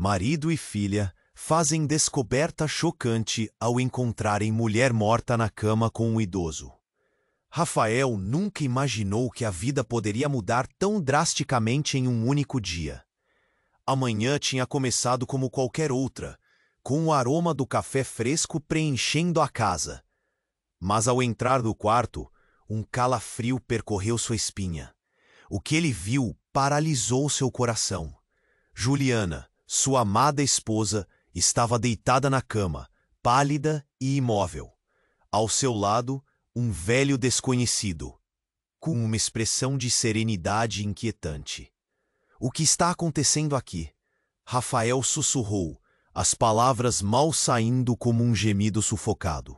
Marido e filha fazem descoberta chocante ao encontrarem mulher morta na cama com um idoso. Rafael nunca imaginou que a vida poderia mudar tão drasticamente em um único dia. A manhã tinha começado como qualquer outra, com o aroma do café fresco preenchendo a casa. Mas ao entrar no quarto, um calafrio percorreu sua espinha. O que ele viu paralisou seu coração. Juliana, sua amada esposa, estava deitada na cama, pálida e imóvel. Ao seu lado, um velho desconhecido, com uma expressão de serenidade inquietante. "O que está acontecendo aqui?" Rafael sussurrou, as palavras mal saindo como um gemido sufocado.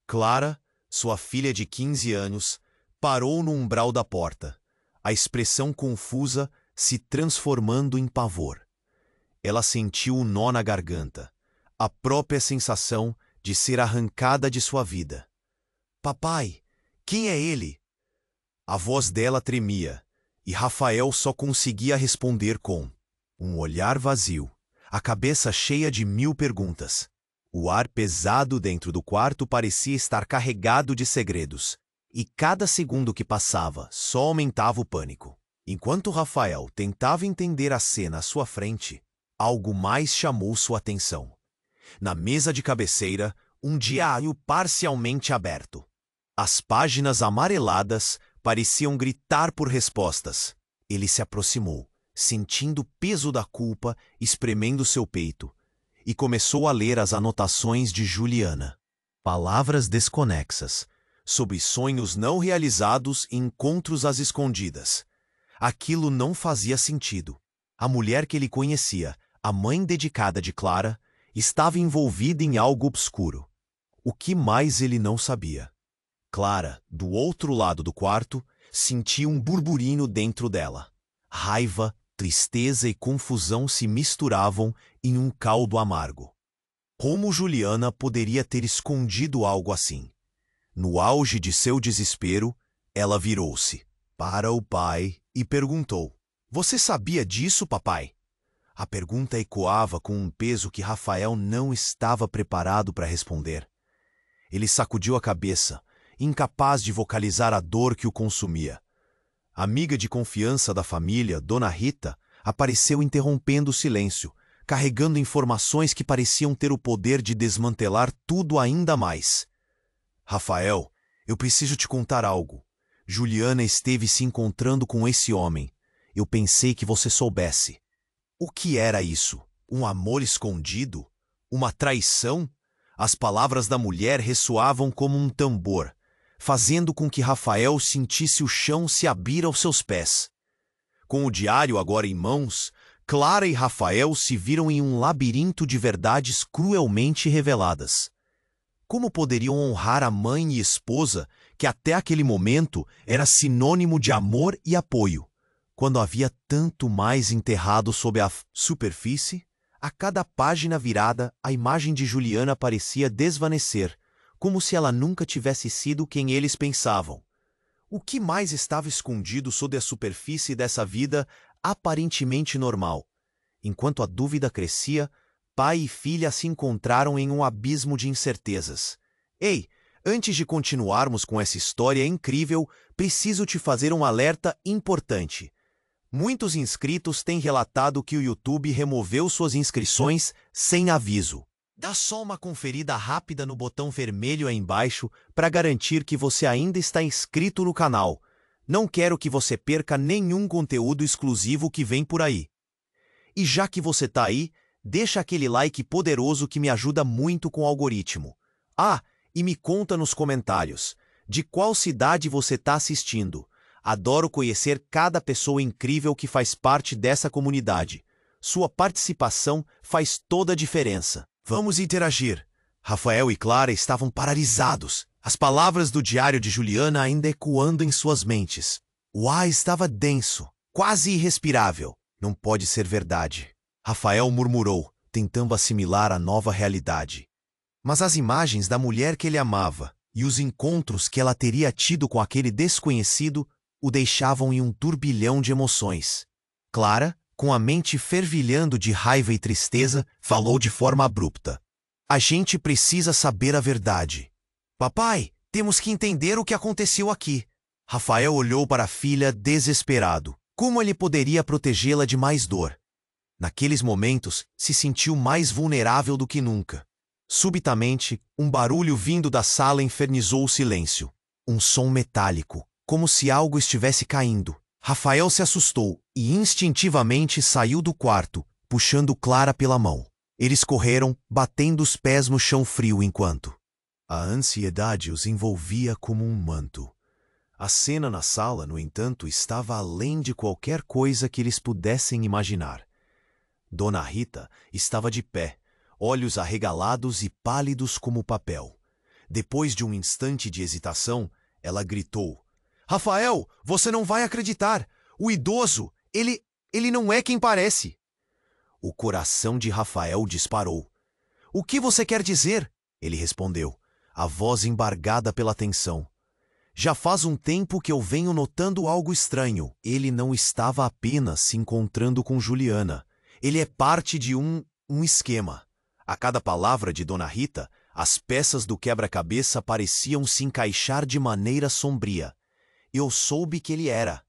Clara, sua filha de 15 anos, parou no umbral da porta, a expressão confusa se transformando em pavor. Ela sentiu um nó na garganta, a própria sensação de ser arrancada de sua vida. "Papai, quem é ele?" A voz dela tremia, e Rafael só conseguia responder com um olhar vazio, a cabeça cheia de 1000 perguntas. O ar pesado dentro do quarto parecia estar carregado de segredos, e cada segundo que passava só aumentava o pânico. Enquanto Rafael tentava entender a cena à sua frente, algo mais chamou sua atenção. Na mesa de cabeceira, um diário parcialmente aberto. As páginas amareladas pareciam gritar por respostas. Ele se aproximou, sentindo o peso da culpa espremendo seu peito, e começou a ler as anotações de Juliana. Palavras desconexas, sobre sonhos não realizados e encontros às escondidas. Aquilo não fazia sentido. A mulher que ele conhecia, a mãe dedicada de Clara, estava envolvida em algo obscuro. O que mais ele não sabia? Clara, do outro lado do quarto, sentia um burburinho dentro dela. Raiva, tristeza e confusão se misturavam em um caldo amargo. Como Juliana poderia ter escondido algo assim? No auge de seu desespero, ela virou-se para o pai e perguntou: "Você sabia disso, papai?" A pergunta ecoava com um peso que Rafael não estava preparado para responder. Ele sacudiu a cabeça, incapaz de vocalizar a dor que o consumia. A amiga de confiança da família, Dona Rita, apareceu interrompendo o silêncio, carregando informações que pareciam ter o poder de desmantelar tudo ainda mais. "Rafael, eu preciso te contar algo. Juliana esteve se encontrando com esse homem. Eu pensei que você soubesse." O que era isso? Um amor escondido? Uma traição? As palavras da mulher ressoavam como um tambor, fazendo com que Rafael sentisse o chão se abrir aos seus pés. Com o diário agora em mãos, Clara e Rafael se viram em um labirinto de verdades cruelmente reveladas. Como poderiam honrar a mãe e esposa, que até aquele momento era sinônimo de amor e apoio, quando havia tanto mais enterrado sob a superfície? A cada página virada, a imagem de Juliana parecia desvanecer, como se ela nunca tivesse sido quem eles pensavam. O que mais estava escondido sob a superfície dessa vida aparentemente normal? Enquanto a dúvida crescia, pai e filha se encontraram em um abismo de incertezas. "Ei, antes de continuarmos com essa história incrível, preciso te fazer um alerta importante. Muitos inscritos têm relatado que o YouTube removeu suas inscrições sem aviso. Dá só uma conferida rápida no botão vermelho aí embaixo para garantir que você ainda está inscrito no canal. Não quero que você perca nenhum conteúdo exclusivo que vem por aí. E já que você tá aí, deixa aquele like poderoso que me ajuda muito com o algoritmo. Ah, e me conta nos comentários, de qual cidade você tá assistindo. Adoro conhecer cada pessoa incrível que faz parte dessa comunidade. Sua participação faz toda a diferença. Vamos interagir." Rafael e Clara estavam paralisados, as palavras do diário de Juliana ainda ecoando em suas mentes. O ar estava denso, quase irrespirável. "Não pode ser verdade", Rafael murmurou, tentando assimilar a nova realidade. Mas as imagens da mulher que ele amava e os encontros que ela teria tido com aquele desconhecido o deixavam em um turbilhão de emoções. Clara, com a mente fervilhando de raiva e tristeza, falou de forma abrupta. A gente precisa saber a verdade. Papai, temos que entender o que aconteceu aqui. Rafael olhou para a filha desesperado. Como ele poderia protegê-la de mais dor? Naqueles momentos, se sentiu mais vulnerável do que nunca. Subitamente, um barulho vindo da sala infernizou o silêncio. Um som metálico, como se algo estivesse caindo. Rafael se assustou e instintivamente saiu do quarto, puxando Clara pela mão. Eles correram, batendo os pés no chão frio enquanto a ansiedade os envolvia como um manto. A cena na sala, no entanto, estava além de qualquer coisa que eles pudessem imaginar. Dona Rita estava de pé, olhos arregalados e pálidos como papel. Depois de um instante de hesitação, ela gritou: Rafael, você não vai acreditar! O idoso, ele não é quem parece! O coração de Rafael disparou. O que você quer dizer? Ele respondeu, a voz embargada pela tensão. Já faz um tempo que eu venho notando algo estranho. Ele não estava apenas se encontrando com Juliana. Ele é parte de um esquema. A cada palavra de Dona Rita, as peças do quebra-cabeça pareciam se encaixar de maneira sombria. Eu soube que ele era.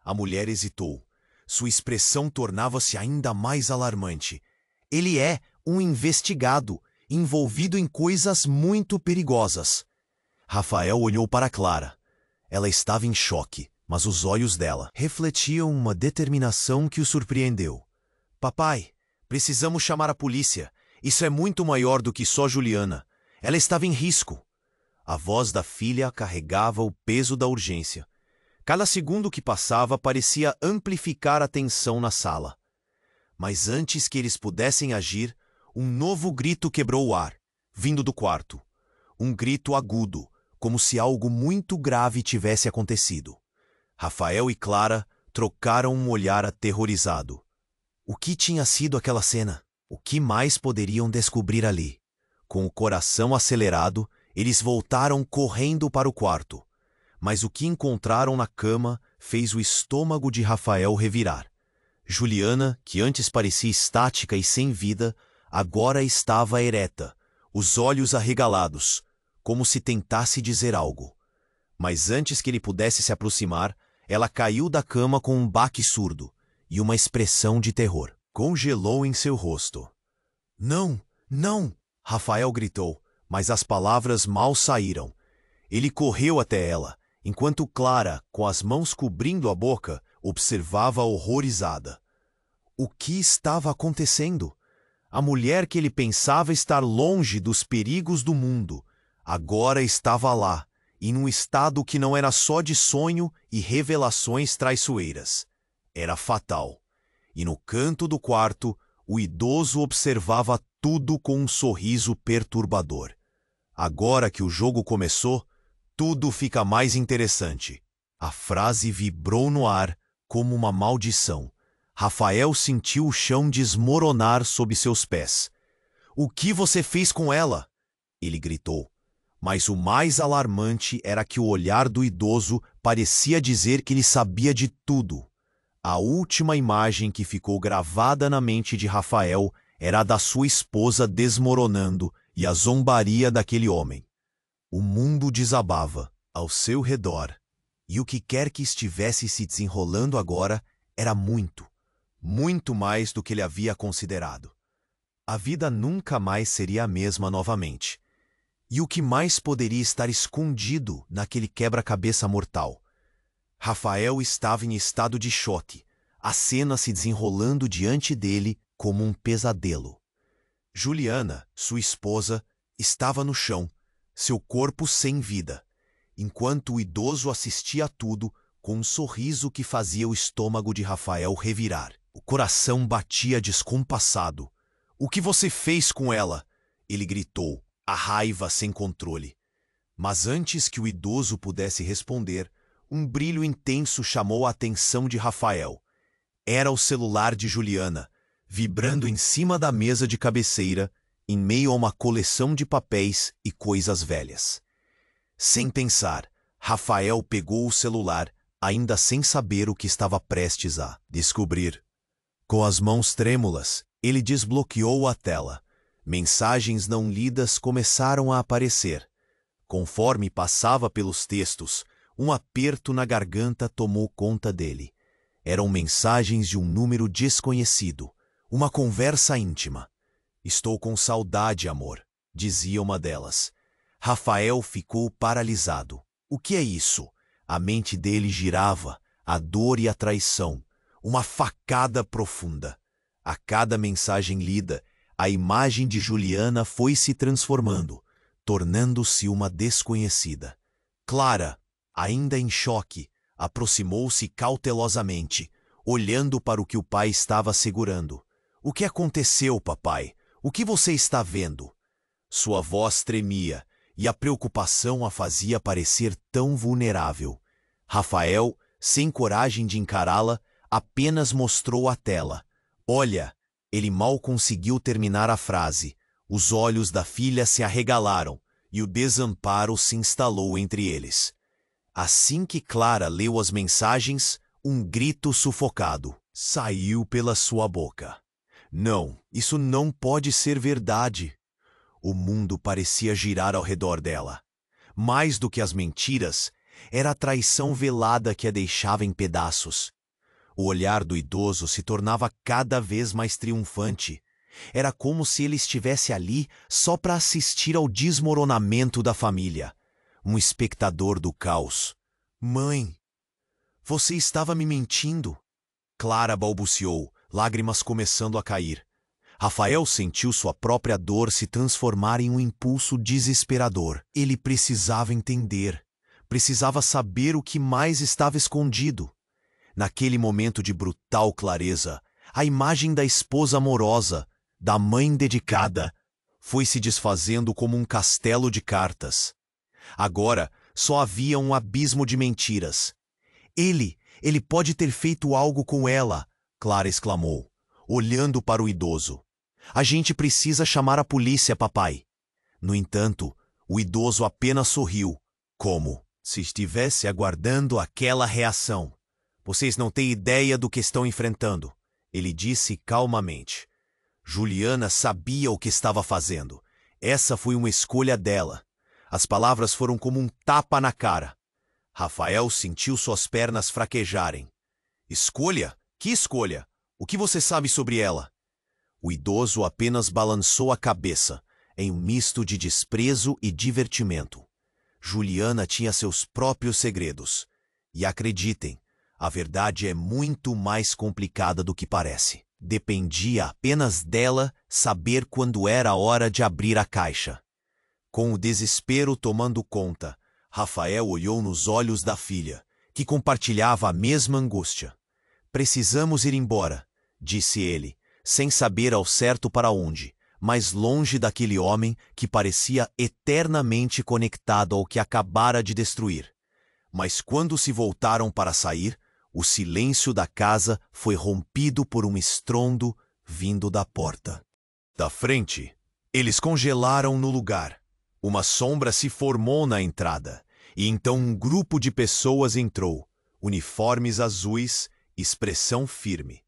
A mulher hesitou. Sua expressão tornava-se ainda mais alarmante. Ele é um investigado, envolvido em coisas muito perigosas. Rafael olhou para Clara. Ela estava em choque, mas os olhos dela refletiam uma determinação que o surpreendeu. Papai, precisamos chamar a polícia. Isso é muito maior do que só Juliana. Ela estava em risco. A voz da filha carregava o peso da urgência. Cada segundo que passava parecia amplificar a tensão na sala. Mas antes que eles pudessem agir, um novo grito quebrou o ar, vindo do quarto. Um grito agudo, como se algo muito grave tivesse acontecido. Rafael e Clara trocaram um olhar aterrorizado. O que tinha sido aquela cena? O que mais poderiam descobrir ali? Com o coração acelerado, eles voltaram correndo para o quarto. Mas o que encontraram na cama fez o estômago de Rafael revirar. Juliana, que antes parecia estática e sem vida, agora estava ereta, os olhos arregalados, como se tentasse dizer algo. Mas antes que ele pudesse se aproximar, ela caiu da cama com um baque surdo e uma expressão de terror congelou em seu rosto. Não, não! Rafael gritou, mas as palavras mal saíram. Ele correu até ela, enquanto Clara, com as mãos cobrindo a boca, observava horrorizada. O que estava acontecendo? A mulher que ele pensava estar longe dos perigos do mundo, agora estava lá, em um estado que não era só de sonho e revelações traiçoeiras. Era fatal. E no canto do quarto, o idoso observava tudo com um sorriso perturbador. Agora que o jogo começou, tudo fica mais interessante. A frase vibrou no ar como uma maldição. Rafael sentiu o chão desmoronar sob seus pés. O que você fez com ela? Ele gritou. Mas o mais alarmante era que o olhar do idoso parecia dizer que ele sabia de tudo. A última imagem que ficou gravada na mente de Rafael era a da sua esposa desmoronando e a zombaria daquele homem. O mundo desabava ao seu redor, e o que quer que estivesse se desenrolando agora era muito mais do que ele havia considerado. A vida nunca mais seria a mesma novamente. E o que mais poderia estar escondido naquele quebra-cabeça mortal? Rafael estava em estado de choque, a cena se desenrolando diante dele como um pesadelo. Juliana, sua esposa, estava no chão, seu corpo sem vida, enquanto o idoso assistia a tudo com um sorriso que fazia o estômago de Rafael revirar. O coração batia descompassado. O que você fez com ela? Ele gritou, a raiva sem controle. Mas antes que o idoso pudesse responder, um brilho intenso chamou a atenção de Rafael. Era o celular de Juliana, vibrando em cima da mesa de cabeceira, em meio a uma coleção de papéis e coisas velhas. Sem pensar, Rafael pegou o celular, ainda sem saber o que estava prestes a descobrir. Com as mãos trêmulas, ele desbloqueou a tela. Mensagens não lidas começaram a aparecer. Conforme passava pelos textos, um aperto na garganta tomou conta dele. Eram mensagens de um número desconhecido, uma conversa íntima. "Estou com saudade, amor", dizia uma delas. Rafael ficou paralisado. O que é isso? A mente dele girava, a dor e a traição, uma facada profunda. A cada mensagem lida, a imagem de Juliana foi se transformando, tornando-se uma desconhecida. Clara, ainda em choque, aproximou-se cautelosamente, olhando para o que o pai estava segurando. "O que aconteceu, papai? O que você está vendo?" Sua voz tremia, e a preocupação a fazia parecer tão vulnerável. Rafael, sem coragem de encará-la, apenas mostrou a tela. "Olha!" Ele mal conseguiu terminar a frase. Os olhos da filha se arregalaram, e o desamparo se instalou entre eles. Assim que Clara leu as mensagens, um grito sufocado saiu pela sua boca. "Não, isso não pode ser verdade." O mundo parecia girar ao redor dela. Mais do que as mentiras, era a traição velada que a deixava em pedaços. O olhar do idoso se tornava cada vez mais triunfante. Era como se ele estivesse ali só para assistir ao desmoronamento da família. Um espectador do caos. "Mãe, você estava me mentindo?" Clara balbuciou, lágrimas começando a cair. Rafael sentiu sua própria dor se transformar em um impulso desesperador. Ele precisava entender. Precisava saber o que mais estava escondido. Naquele momento de brutal clareza, a imagem da esposa amorosa, da mãe dedicada, foi se desfazendo como um castelo de cartas. Agora, só havia um abismo de mentiras. Ele pode ter feito algo com ela", Clara exclamou, olhando para o idoso. "A gente precisa chamar a polícia, papai." No entanto, o idoso apenas sorriu, como se estivesse aguardando aquela reação. "Vocês não têm ideia do que estão enfrentando", ele disse calmamente. Juliana sabia o que estava fazendo. Essa foi uma escolha dela. As palavras foram como um tapa na cara. Rafael sentiu suas pernas fraquejarem. "Escolha? Que escolha? O que você sabe sobre ela?" O idoso apenas balançou a cabeça, em um misto de desprezo e divertimento. Juliana tinha seus próprios segredos. E acreditem, a verdade é muito mais complicada do que parece. Dependia apenas dela saber quando era a hora de abrir a caixa. Com o desespero tomando conta, Rafael olhou nos olhos da filha, que compartilhava a mesma angústia. "Precisamos ir embora", disse ele, sem saber ao certo para onde, mas longe daquele homem que parecia eternamente conectado ao que acabara de destruir. Mas quando se voltaram para sair, o silêncio da casa foi rompido por um estrondo vindo da porta. Da frente, eles congelaram no lugar. Uma sombra se formou na entrada, e então um grupo de pessoas entrou, uniformes azuis, expressão firme.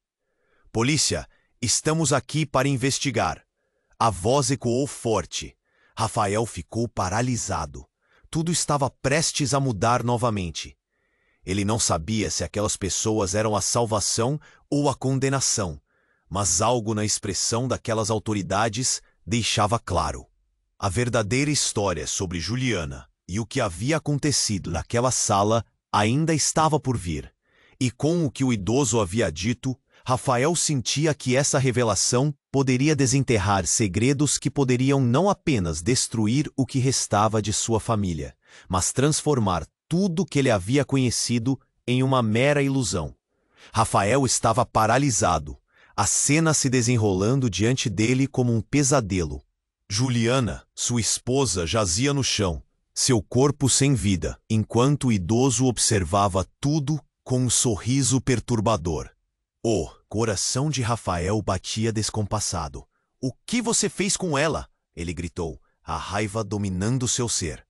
"Polícia, estamos aqui para investigar." A voz ecoou forte. Rafael ficou paralisado. Tudo estava prestes a mudar novamente. Ele não sabia se aquelas pessoas eram a salvação ou a condenação, mas algo na expressão daquelas autoridades deixava claro. A verdadeira história sobre Juliana e o que havia acontecido naquela sala ainda estava por vir. E com o que o idoso havia dito, Rafael sentia que essa revelação poderia desenterrar segredos que poderiam não apenas destruir o que restava de sua família, mas transformar tudo que ele havia conhecido em uma mera ilusão. Rafael estava paralisado, a cena se desenrolando diante dele como um pesadelo. Juliana, sua esposa, jazia no chão, seu corpo sem vida, enquanto o idoso observava tudo com um sorriso perturbador. O coração de Rafael batia descompassado. "O que você fez com ela?" ele gritou, a raiva dominando seu ser.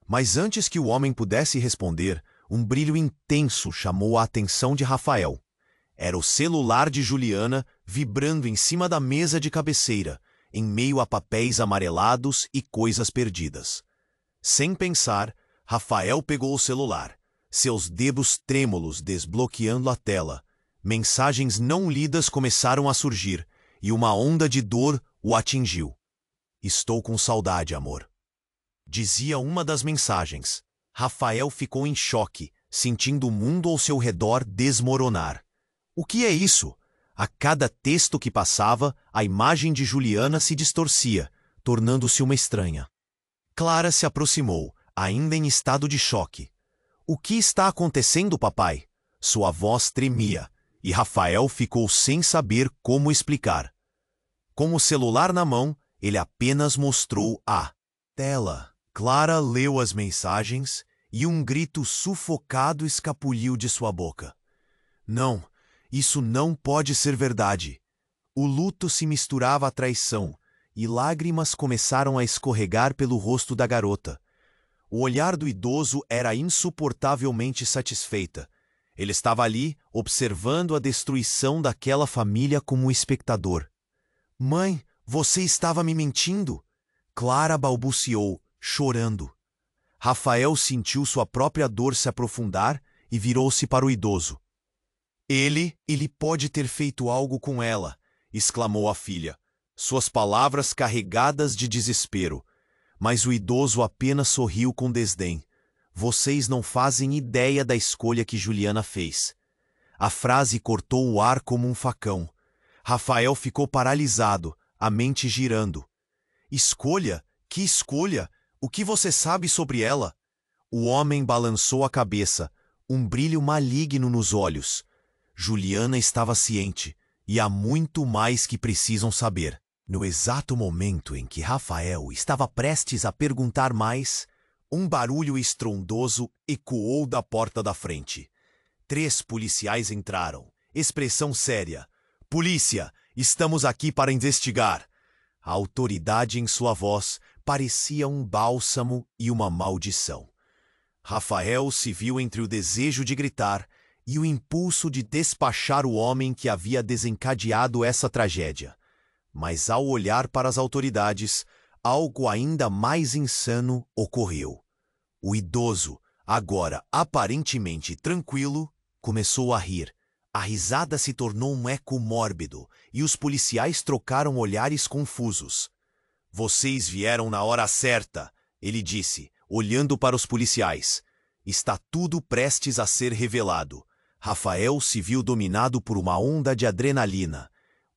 Mas antes que o homem pudesse responder, um brilho intenso chamou a atenção de Rafael. Era o celular de Juliana vibrando em cima da mesa de cabeceira, em meio a papéis amarelados e coisas perdidas. Sem pensar, Rafael pegou o celular, seus dedos trêmulos desbloqueando a tela. Mensagens não lidas começaram a surgir, e uma onda de dor o atingiu. "Estou com saudade, amor", dizia uma das mensagens. Rafael ficou em choque, sentindo o mundo ao seu redor desmoronar. O que é isso? A cada texto que passava, a imagem de Juliana se distorcia, tornando-se uma estranha. Clara se aproximou, ainda em estado de choque. "O que está acontecendo, papai?" Sua voz tremia, e Rafael ficou sem saber como explicar. Com o celular na mão, ele apenas mostrou a tela. Clara leu as mensagens e um grito sufocado escapuliu de sua boca. "Não, isso não pode ser verdade." O luto se misturava à traição, e lágrimas começaram a escorregar pelo rosto da garota. O olhar do idoso era insuportavelmente satisfeita. Ele estava ali, observando a destruição daquela família como espectador. "Mãe, você estava me mentindo?" Clara balbuciou, chorando. Rafael sentiu sua própria dor se aprofundar e virou-se para o idoso. Ele pode ter feito algo com ela", exclamou a filha, suas palavras carregadas de desespero. Mas o idoso apenas sorriu com desdém. "Vocês não fazem ideia da escolha que Juliana fez." A frase cortou o ar como um facão. Rafael ficou paralisado, a mente girando. "Escolha? Que escolha? O que você sabe sobre ela?" O homem balançou a cabeça, um brilho maligno nos olhos. Juliana estava ciente, e há muito mais que precisam saber. No exato momento em que Rafael estava prestes a perguntar mais, um barulho estrondoso ecoou da porta da frente. 3 policiais entraram, expressão séria. "Polícia, estamos aqui para investigar." A autoridade em sua voz parecia um bálsamo e uma maldição. Rafael se viu entre o desejo de gritar e o impulso de despachar o homem que havia desencadeado essa tragédia. Mas ao olhar para as autoridades, algo ainda mais insano ocorreu. O idoso, agora aparentemente tranquilo, começou a rir. A risada se tornou um eco mórbido e os policiais trocaram olhares confusos. "Vocês vieram na hora certa", ele disse, olhando para os policiais. "Está tudo prestes a ser revelado." Rafael se viu dominado por uma onda de adrenalina.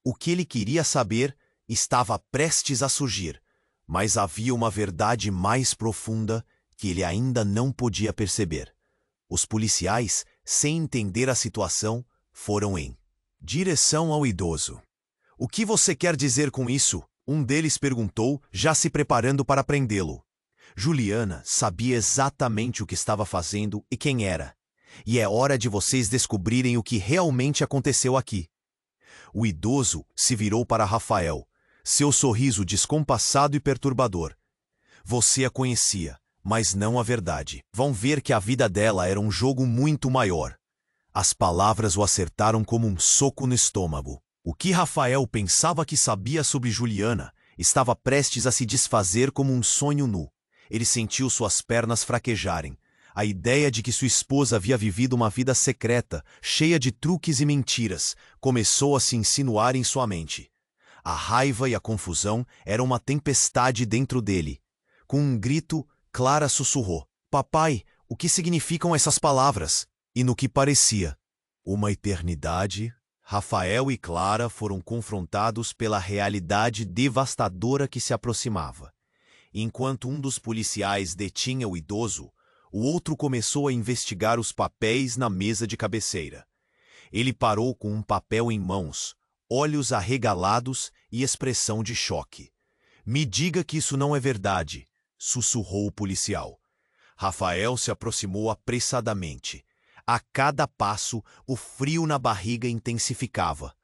O que ele queria saber estava prestes a surgir, mas havia uma verdade mais profunda que ele ainda não podia perceber. Os policiais, sem entender a situação, foram em direção ao idoso. "O que você quer dizer com isso?" um deles perguntou, já se preparando para prendê-lo. Juliana sabia exatamente o que estava fazendo e quem era. "E é hora de vocês descobrirem o que realmente aconteceu aqui." O idoso se virou para Rafael, seu sorriso descompassado e perturbador. "Você a conhecia, mas não a verdade. Vão ver que a vida dela era um jogo muito maior." As palavras o acertaram como um soco no estômago. O que Rafael pensava que sabia sobre Juliana estava prestes a se desfazer como um sonho nu. Ele sentiu suas pernas fraquejarem. A ideia de que sua esposa havia vivido uma vida secreta, cheia de truques e mentiras, começou a se insinuar em sua mente. A raiva e a confusão eram uma tempestade dentro dele. Com um grito, Clara sussurrou: "Papai, o que significam essas palavras?" E no que parecia uma eternidade, Rafael e Clara foram confrontados pela realidade devastadora que se aproximava. Enquanto um dos policiais detinha o idoso, o outro começou a investigar os papéis na mesa de cabeceira. Ele parou com um papel em mãos, olhos arregalados e expressão de choque. "Me diga que isso não é verdade", sussurrou o policial. Rafael se aproximou apressadamente. A cada passo, o frio na barriga intensificava.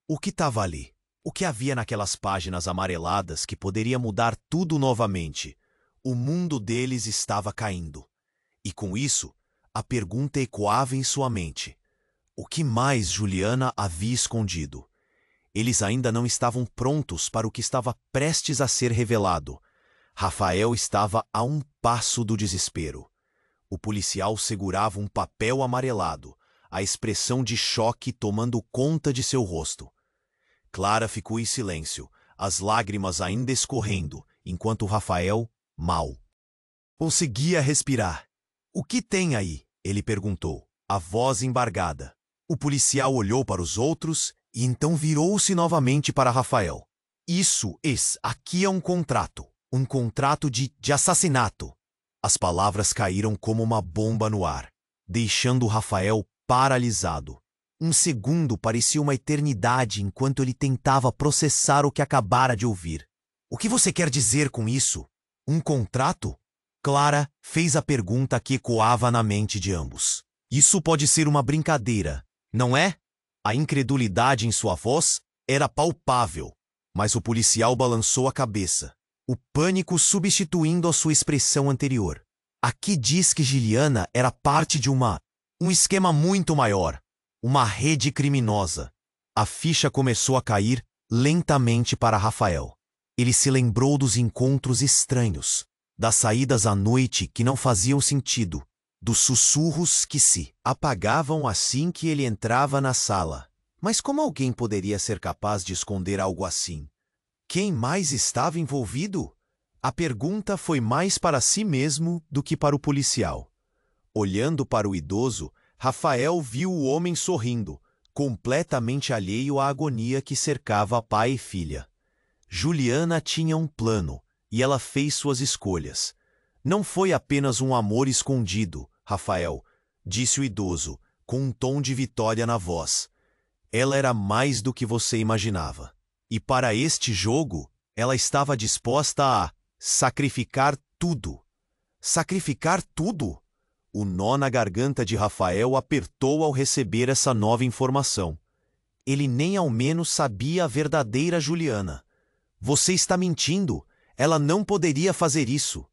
O que estava ali? O que havia naquelas páginas amareladas que poderia mudar tudo novamente? O mundo deles estava caindo. E com isso, a pergunta ecoava em sua mente: O que mais Juliana havia escondido? Eles ainda não estavam prontos para o que estava prestes a ser revelado. Rafael estava a um passo do desespero. O policial segurava um papel amarelado, a expressão de choque tomando conta de seu rosto. Clara ficou em silêncio, as lágrimas ainda escorrendo, enquanto Rafael, mal, conseguia respirar. "O que tem aí?" ele perguntou, a voz embargada. O policial olhou para os outros e então virou-se novamente para Rafael. Aqui é um contrato de assassinato." As palavras caíram como uma bomba no ar, deixando Rafael paralisado. Um segundo parecia uma eternidade enquanto ele tentava processar o que acabara de ouvir. "O que você quer dizer com isso? Um contrato?" Clara fez a pergunta que ecoava na mente de ambos. "Isso pode ser uma brincadeira, não é?" A incredulidade em sua voz era palpável, mas o policial balançou a cabeça, o pânico substituindo a sua expressão anterior. "Aqui diz que Juliana era parte de um esquema muito maior, uma rede criminosa." A ficha começou a cair lentamente para Rafael. Ele se lembrou dos encontros estranhos, das saídas à noite que não faziam sentido, dos sussurros que se apagavam assim que ele entrava na sala. Mas como alguém poderia ser capaz de esconder algo assim? Quem mais estava envolvido? A pergunta foi mais para si mesmo do que para o policial. Olhando para o idoso, Rafael viu o homem sorrindo, completamente alheio à agonia que cercava pai e filha. Juliana tinha um plano, e ela fez suas escolhas. "Não foi apenas um amor escondido, Rafael", disse o idoso, com um tom de vitória na voz. "Ela era mais do que você imaginava. E para este jogo, ela estava disposta a sacrificar tudo." Sacrificar tudo? O nó na garganta de Rafael apertou ao receber essa nova informação. Ele nem ao menos sabia a verdadeira Juliana. "Você está mentindo. Ela não poderia fazer isso."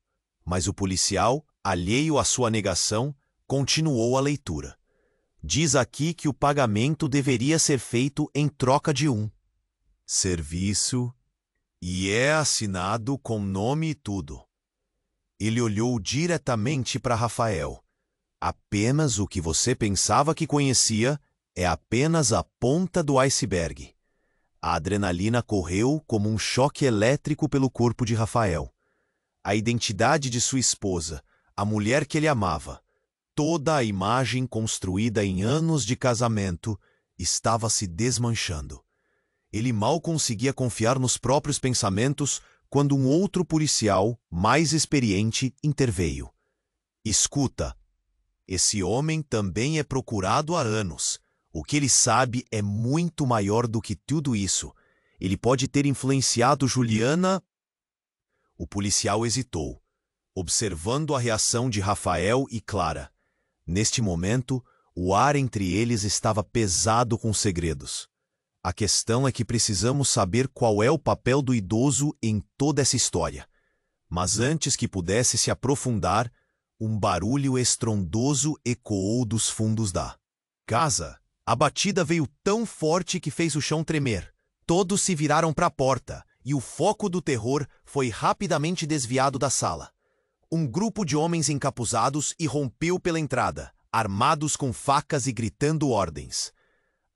Mas o policial, alheio à sua negação, continuou a leitura. "Diz aqui que o pagamento deveria ser feito em troca de um serviço e é assinado com nome e tudo." Ele olhou diretamente para Rafael. "Apenas o que você pensava que conhecia é apenas a ponta do iceberg." A adrenalina correu como um choque elétrico pelo corpo de Rafael. A identidade de sua esposa, a mulher que ele amava, toda a imagem construída em anos de casamento, estava se desmanchando. Ele mal conseguia confiar nos próprios pensamentos quando um outro policial, mais experiente, interveio. "Escuta, esse homem também é procurado há anos. O que ele sabe é muito maior do que tudo isso. Ele pode ter influenciado Juliana." O policial hesitou, observando a reação de Rafael e Clara. Neste momento, o ar entre eles estava pesado com segredos. "A questão é que precisamos saber qual é o papel do idoso em toda essa história." Mas antes que pudesse se aprofundar, um barulho estrondoso ecoou dos fundos da casa. A batida veio tão forte que fez o chão tremer. Todos se viraram para a porta, e o foco do terror foi rapidamente desviado da sala. Um grupo de homens encapuzados irrompeu pela entrada, armados com facas e gritando ordens.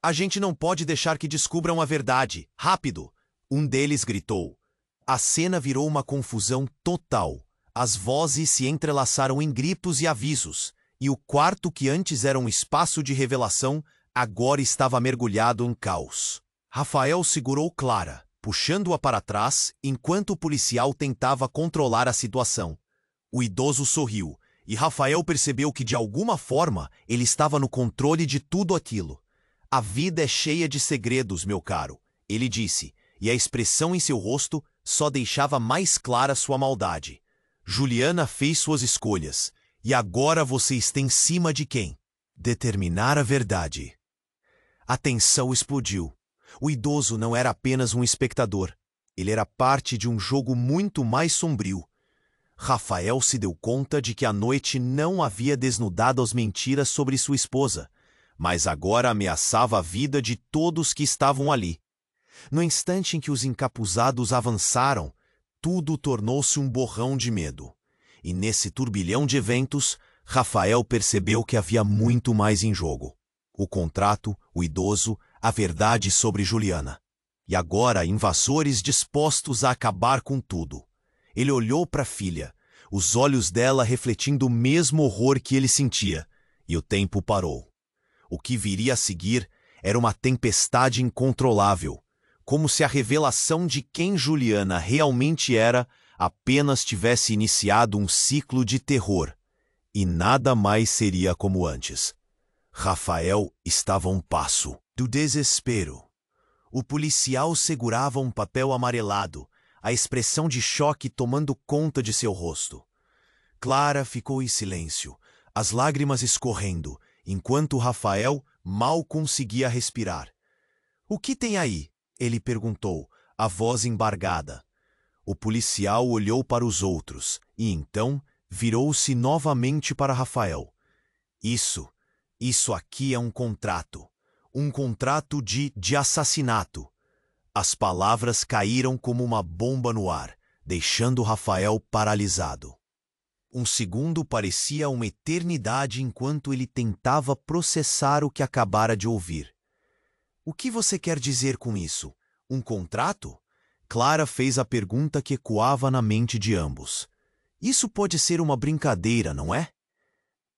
"A gente não pode deixar que descubram a verdade. Rápido!" um deles gritou. A cena virou uma confusão total. As vozes se entrelaçaram em gritos e avisos, e o quarto que antes era um espaço de revelação, agora estava mergulhado em caos. Rafael segurou Clara, puxando-a para trás, enquanto o policial tentava controlar a situação. O idoso sorriu, e Rafael percebeu que de alguma forma ele estava no controle de tudo aquilo. "A vida é cheia de segredos, meu caro", ele disse, e a expressão em seu rosto só deixava mais clara sua maldade. "Juliana fez suas escolhas, e agora você está em cima de quem determinar a verdade." A tensão explodiu. O idoso não era apenas um espectador. Ele era parte de um jogo muito mais sombrio. Rafael se deu conta de que a noite não havia desnudado as mentiras sobre sua esposa, mas agora ameaçava a vida de todos que estavam ali. No instante em que os encapuzados avançaram, tudo tornou-se um borrão de medo. E nesse turbilhão de eventos, Rafael percebeu que havia muito mais em jogo. O contrato, o idoso, a verdade sobre Juliana. E agora, invasores dispostos a acabar com tudo. Ele olhou para a filha, os olhos dela refletindo o mesmo horror que ele sentia, e o tempo parou. O que viria a seguir era uma tempestade incontrolável, como se a revelação de quem Juliana realmente era apenas tivesse iniciado um ciclo de terror, e nada mais seria como antes. Rafael estava a um passo do desespero. O policial segurava um papel amarelado, a expressão de choque tomando conta de seu rosto. Clara ficou em silêncio, as lágrimas escorrendo, enquanto Rafael mal conseguia respirar. "O que tem aí?" ele perguntou, a voz embargada. O policial olhou para os outros e então virou-se novamente para Rafael. Isso aqui é um contrato. Um contrato de assassinato." As palavras caíram como uma bomba no ar, deixando Rafael paralisado. Um segundo parecia uma eternidade enquanto ele tentava processar o que acabara de ouvir. "O que você quer dizer com isso? Um contrato?" Clara fez a pergunta que ecoava na mente de ambos. "Isso pode ser uma brincadeira, não é?"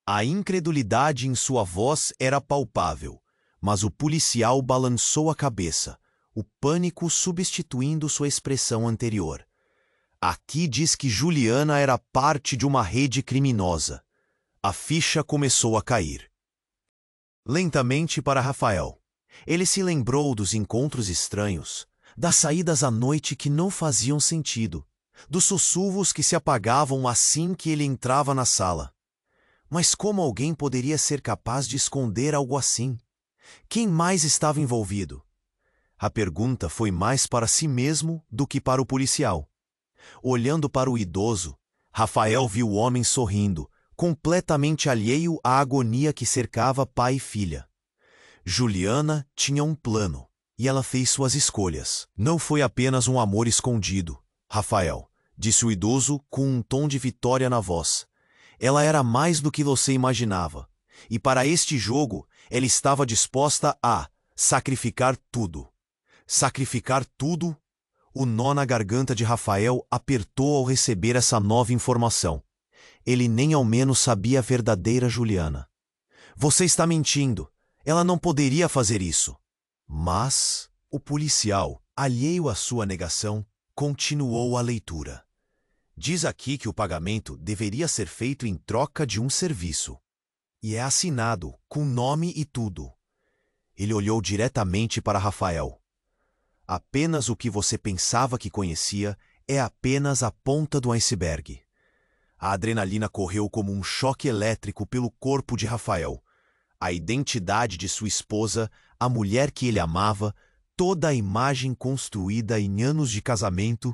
A incredulidade em sua voz era palpável, mas o policial balançou a cabeça, o pânico substituindo sua expressão anterior. "Aqui diz que Juliana era parte de uma rede criminosa." A ficha começou a cair. Lentamente para Rafael. Ele se lembrou dos encontros estranhos, das saídas à noite que não faziam sentido, dos sussurros que se apagavam assim que ele entrava na sala. Mas como alguém poderia ser capaz de esconder algo assim? Quem mais estava envolvido? A pergunta foi mais para si mesmo do que para o policial. Olhando para o idoso, Rafael viu o homem sorrindo, completamente alheio à agonia que cercava pai e filha. Juliana tinha um plano, e ela fez suas escolhas. "Não foi apenas um amor escondido, Rafael", disse o idoso com um tom de vitória na voz. "Ela era mais do que você imaginava, e para este jogo ela estava disposta a sacrificar tudo." Sacrificar tudo? O nó na garganta de Rafael apertou ao receber essa nova informação. Ele nem ao menos sabia a verdadeira Juliana. "Você está mentindo. Ela não poderia fazer isso." Mas o policial, alheio à sua negação, continuou a leitura. "Diz aqui que o pagamento deveria ser feito em troca de um serviço. E é assinado, com nome e tudo." Ele olhou diretamente para Rafael. "Apenas o que você pensava que conhecia é apenas a ponta do iceberg." A adrenalina correu como um choque elétrico pelo corpo de Rafael. A identidade de sua esposa, a mulher que ele amava, toda a imagem construída em anos de casamento,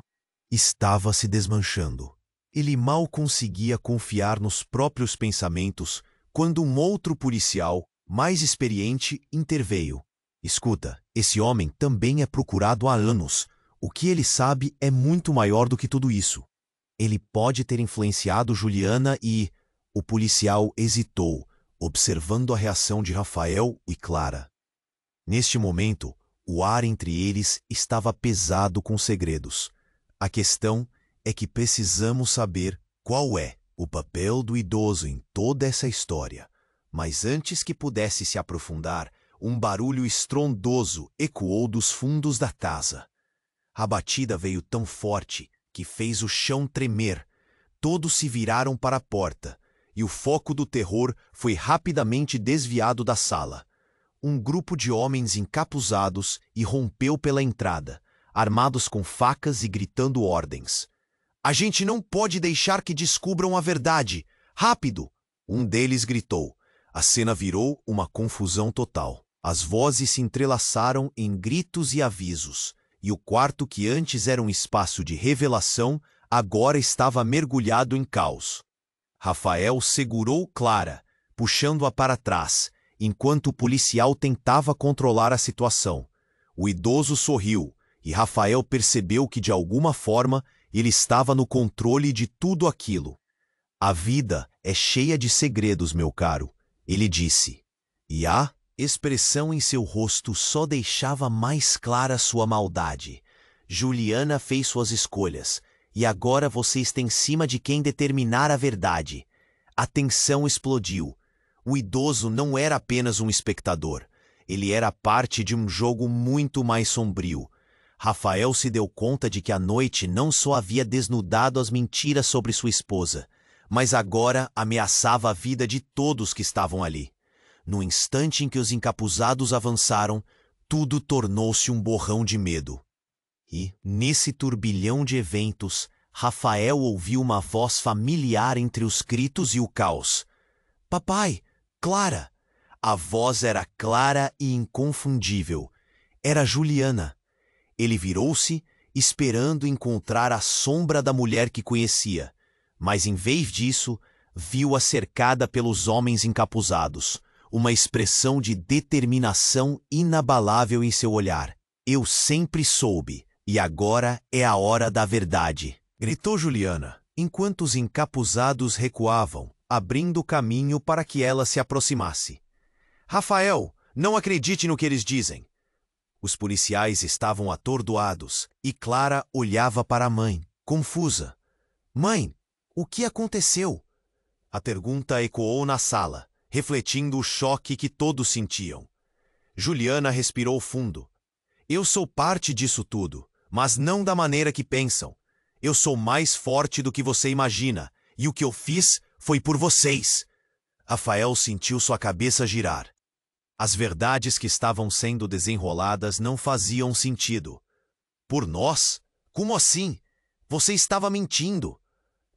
estava se desmanchando. Ele mal conseguia confiar nos próprios pensamentos quando um outro policial, mais experiente, interveio. "Escuta, esse homem também é procurado há anos. O que ele sabe é muito maior do que tudo isso. Ele pode ter influenciado Juliana e..." O policial hesitou, observando a reação de Rafael e Clara. Neste momento, o ar entre eles estava pesado com segredos. A questão é que precisamos saber qual é o papel do idoso em toda essa história. Mas antes que pudesse se aprofundar, um barulho estrondoso ecoou dos fundos da casa. A batida veio tão forte que fez o chão tremer. Todos se viraram para a porta, e o foco do terror foi rapidamente desviado da sala. Um grupo de homens encapuzados irrompeu pela entrada, armados com facas e gritando ordens. "A gente não pode deixar que descubram a verdade! Rápido!" Um deles gritou. A cena virou uma confusão total. As vozes se entrelaçaram em gritos e avisos, e o quarto que antes era um espaço de revelação, agora estava mergulhado em caos. Rafael segurou Clara, puxando-a para trás, enquanto o policial tentava controlar a situação. O idoso sorriu, e Rafael percebeu que, de alguma forma, ele estava no controle de tudo aquilo. A vida é cheia de segredos, meu caro, ele disse. E a expressão em seu rosto só deixava mais clara sua maldade. Juliana fez suas escolhas, e agora você está em cima de quem determinar a verdade. A tensão explodiu. O idoso não era apenas um espectador. Ele era parte de um jogo muito mais sombrio. Rafael se deu conta de que a noite não só havia desnudado as mentiras sobre sua esposa, mas agora ameaçava a vida de todos que estavam ali. No instante em que os encapuzados avançaram, tudo tornou-se um borrão de medo. E, nesse turbilhão de eventos, Rafael ouviu uma voz familiar entre os gritos e o caos. Papai! Clara! A voz era clara e inconfundível. Era Juliana. Ele virou-se, esperando encontrar a sombra da mulher que conhecia, mas em vez disso, viu-a cercada pelos homens encapuzados, uma expressão de determinação inabalável em seu olhar. Eu sempre soube, e agora é a hora da verdade, gritou Juliana, enquanto os encapuzados recuavam, abrindo caminho para que ela se aproximasse. Rafael, não acredite no que eles dizem. Os policiais estavam atordoados e Clara olhava para a mãe, confusa. Mãe, o que aconteceu? A pergunta ecoou na sala, refletindo o choque que todos sentiam. Juliana respirou fundo. Eu sou parte disso tudo, mas não da maneira que pensam. Eu sou mais forte do que você imagina, e o que eu fiz foi por vocês. Rafael sentiu sua cabeça girar. As verdades que estavam sendo desenroladas não faziam sentido. Por nós? Como assim? Você estava mentindo.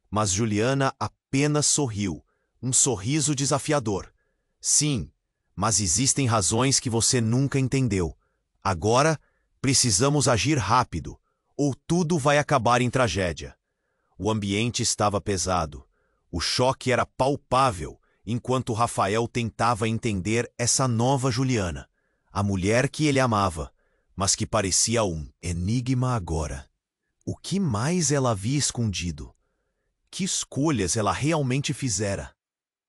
Mas Juliana apenas sorriu, um sorriso desafiador. Sim, mas existem razões que você nunca entendeu. Agora, precisamos agir rápido, ou tudo vai acabar em tragédia. O ambiente estava pesado. O choque era palpável, enquanto Rafael tentava entender essa nova Juliana, a mulher que ele amava, mas que parecia um enigma agora. O que mais ela havia escondido? Que escolhas ela realmente fizera?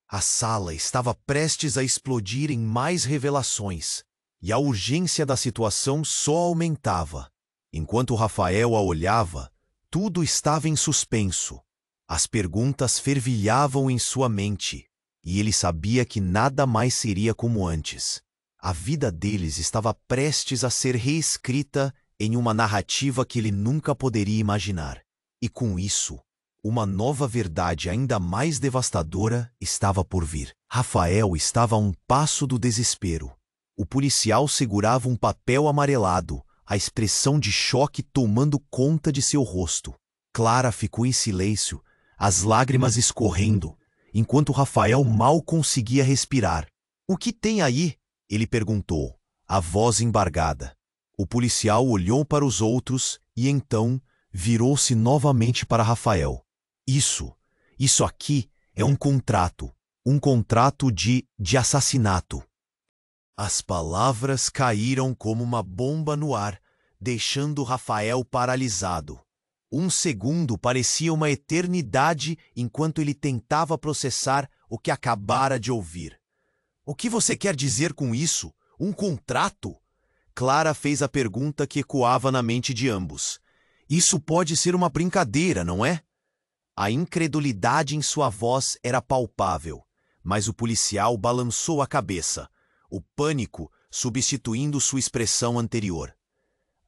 A sala estava prestes a explodir em mais revelações, e a urgência da situação só aumentava. Enquanto Rafael a olhava, tudo estava em suspenso. As perguntas fervilhavam em sua mente, e ele sabia que nada mais seria como antes. A vida deles estava prestes a ser reescrita em uma narrativa que ele nunca poderia imaginar. E com isso, uma nova verdade ainda mais devastadora estava por vir. Rafael estava a um passo do desespero. O policial segurava um papel amarelado, a expressão de choque tomando conta de seu rosto. Clara ficou em silêncio, as lágrimas escorrendo, enquanto Rafael mal conseguia respirar. O que tem aí? Ele perguntou, a voz embargada. O policial olhou para os outros e então virou-se novamente para Rafael. Isso aqui é um contrato de assassinato. As palavras caíram como uma bomba no ar, deixando Rafael paralisado. Um segundo parecia uma eternidade enquanto ele tentava processar o que acabara de ouvir. O que você quer dizer com isso? Um contrato? Clara fez a pergunta que ecoava na mente de ambos. Isso pode ser uma brincadeira, não é? A incredulidade em sua voz era palpável, mas o policial balançou a cabeça, o pânico substituindo sua expressão anterior.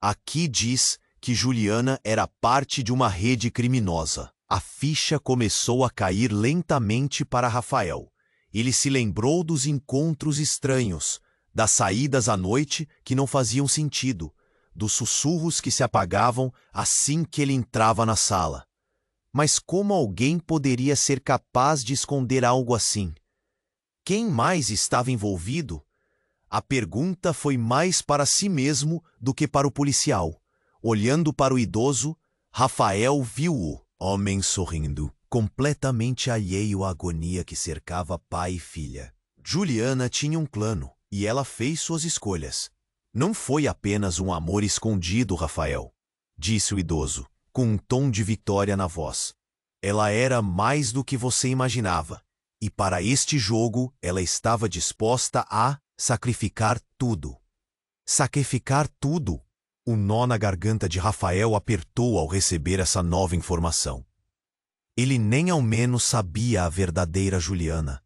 Aqui diz que Juliana era parte de uma rede criminosa. A ficha começou a cair lentamente para Rafael. Ele se lembrou dos encontros estranhos, das saídas à noite que não faziam sentido, dos sussurros que se apagavam assim que ele entrava na sala. Mas como alguém poderia ser capaz de esconder algo assim? Quem mais estava envolvido? A pergunta foi mais para si mesmo do que para o policial. Olhando para o idoso, Rafael viu o homem sorrindo, completamente alheio à agonia que cercava pai e filha. Juliana tinha um plano, e ela fez suas escolhas. Não foi apenas um amor escondido, Rafael, disse o idoso, com um tom de vitória na voz. Ela era mais do que você imaginava, e para este jogo ela estava disposta a sacrificar tudo. Sacrificar tudo? O nó na garganta de Rafael apertou ao receber essa nova informação. Ele nem ao menos sabia a verdadeira Juliana.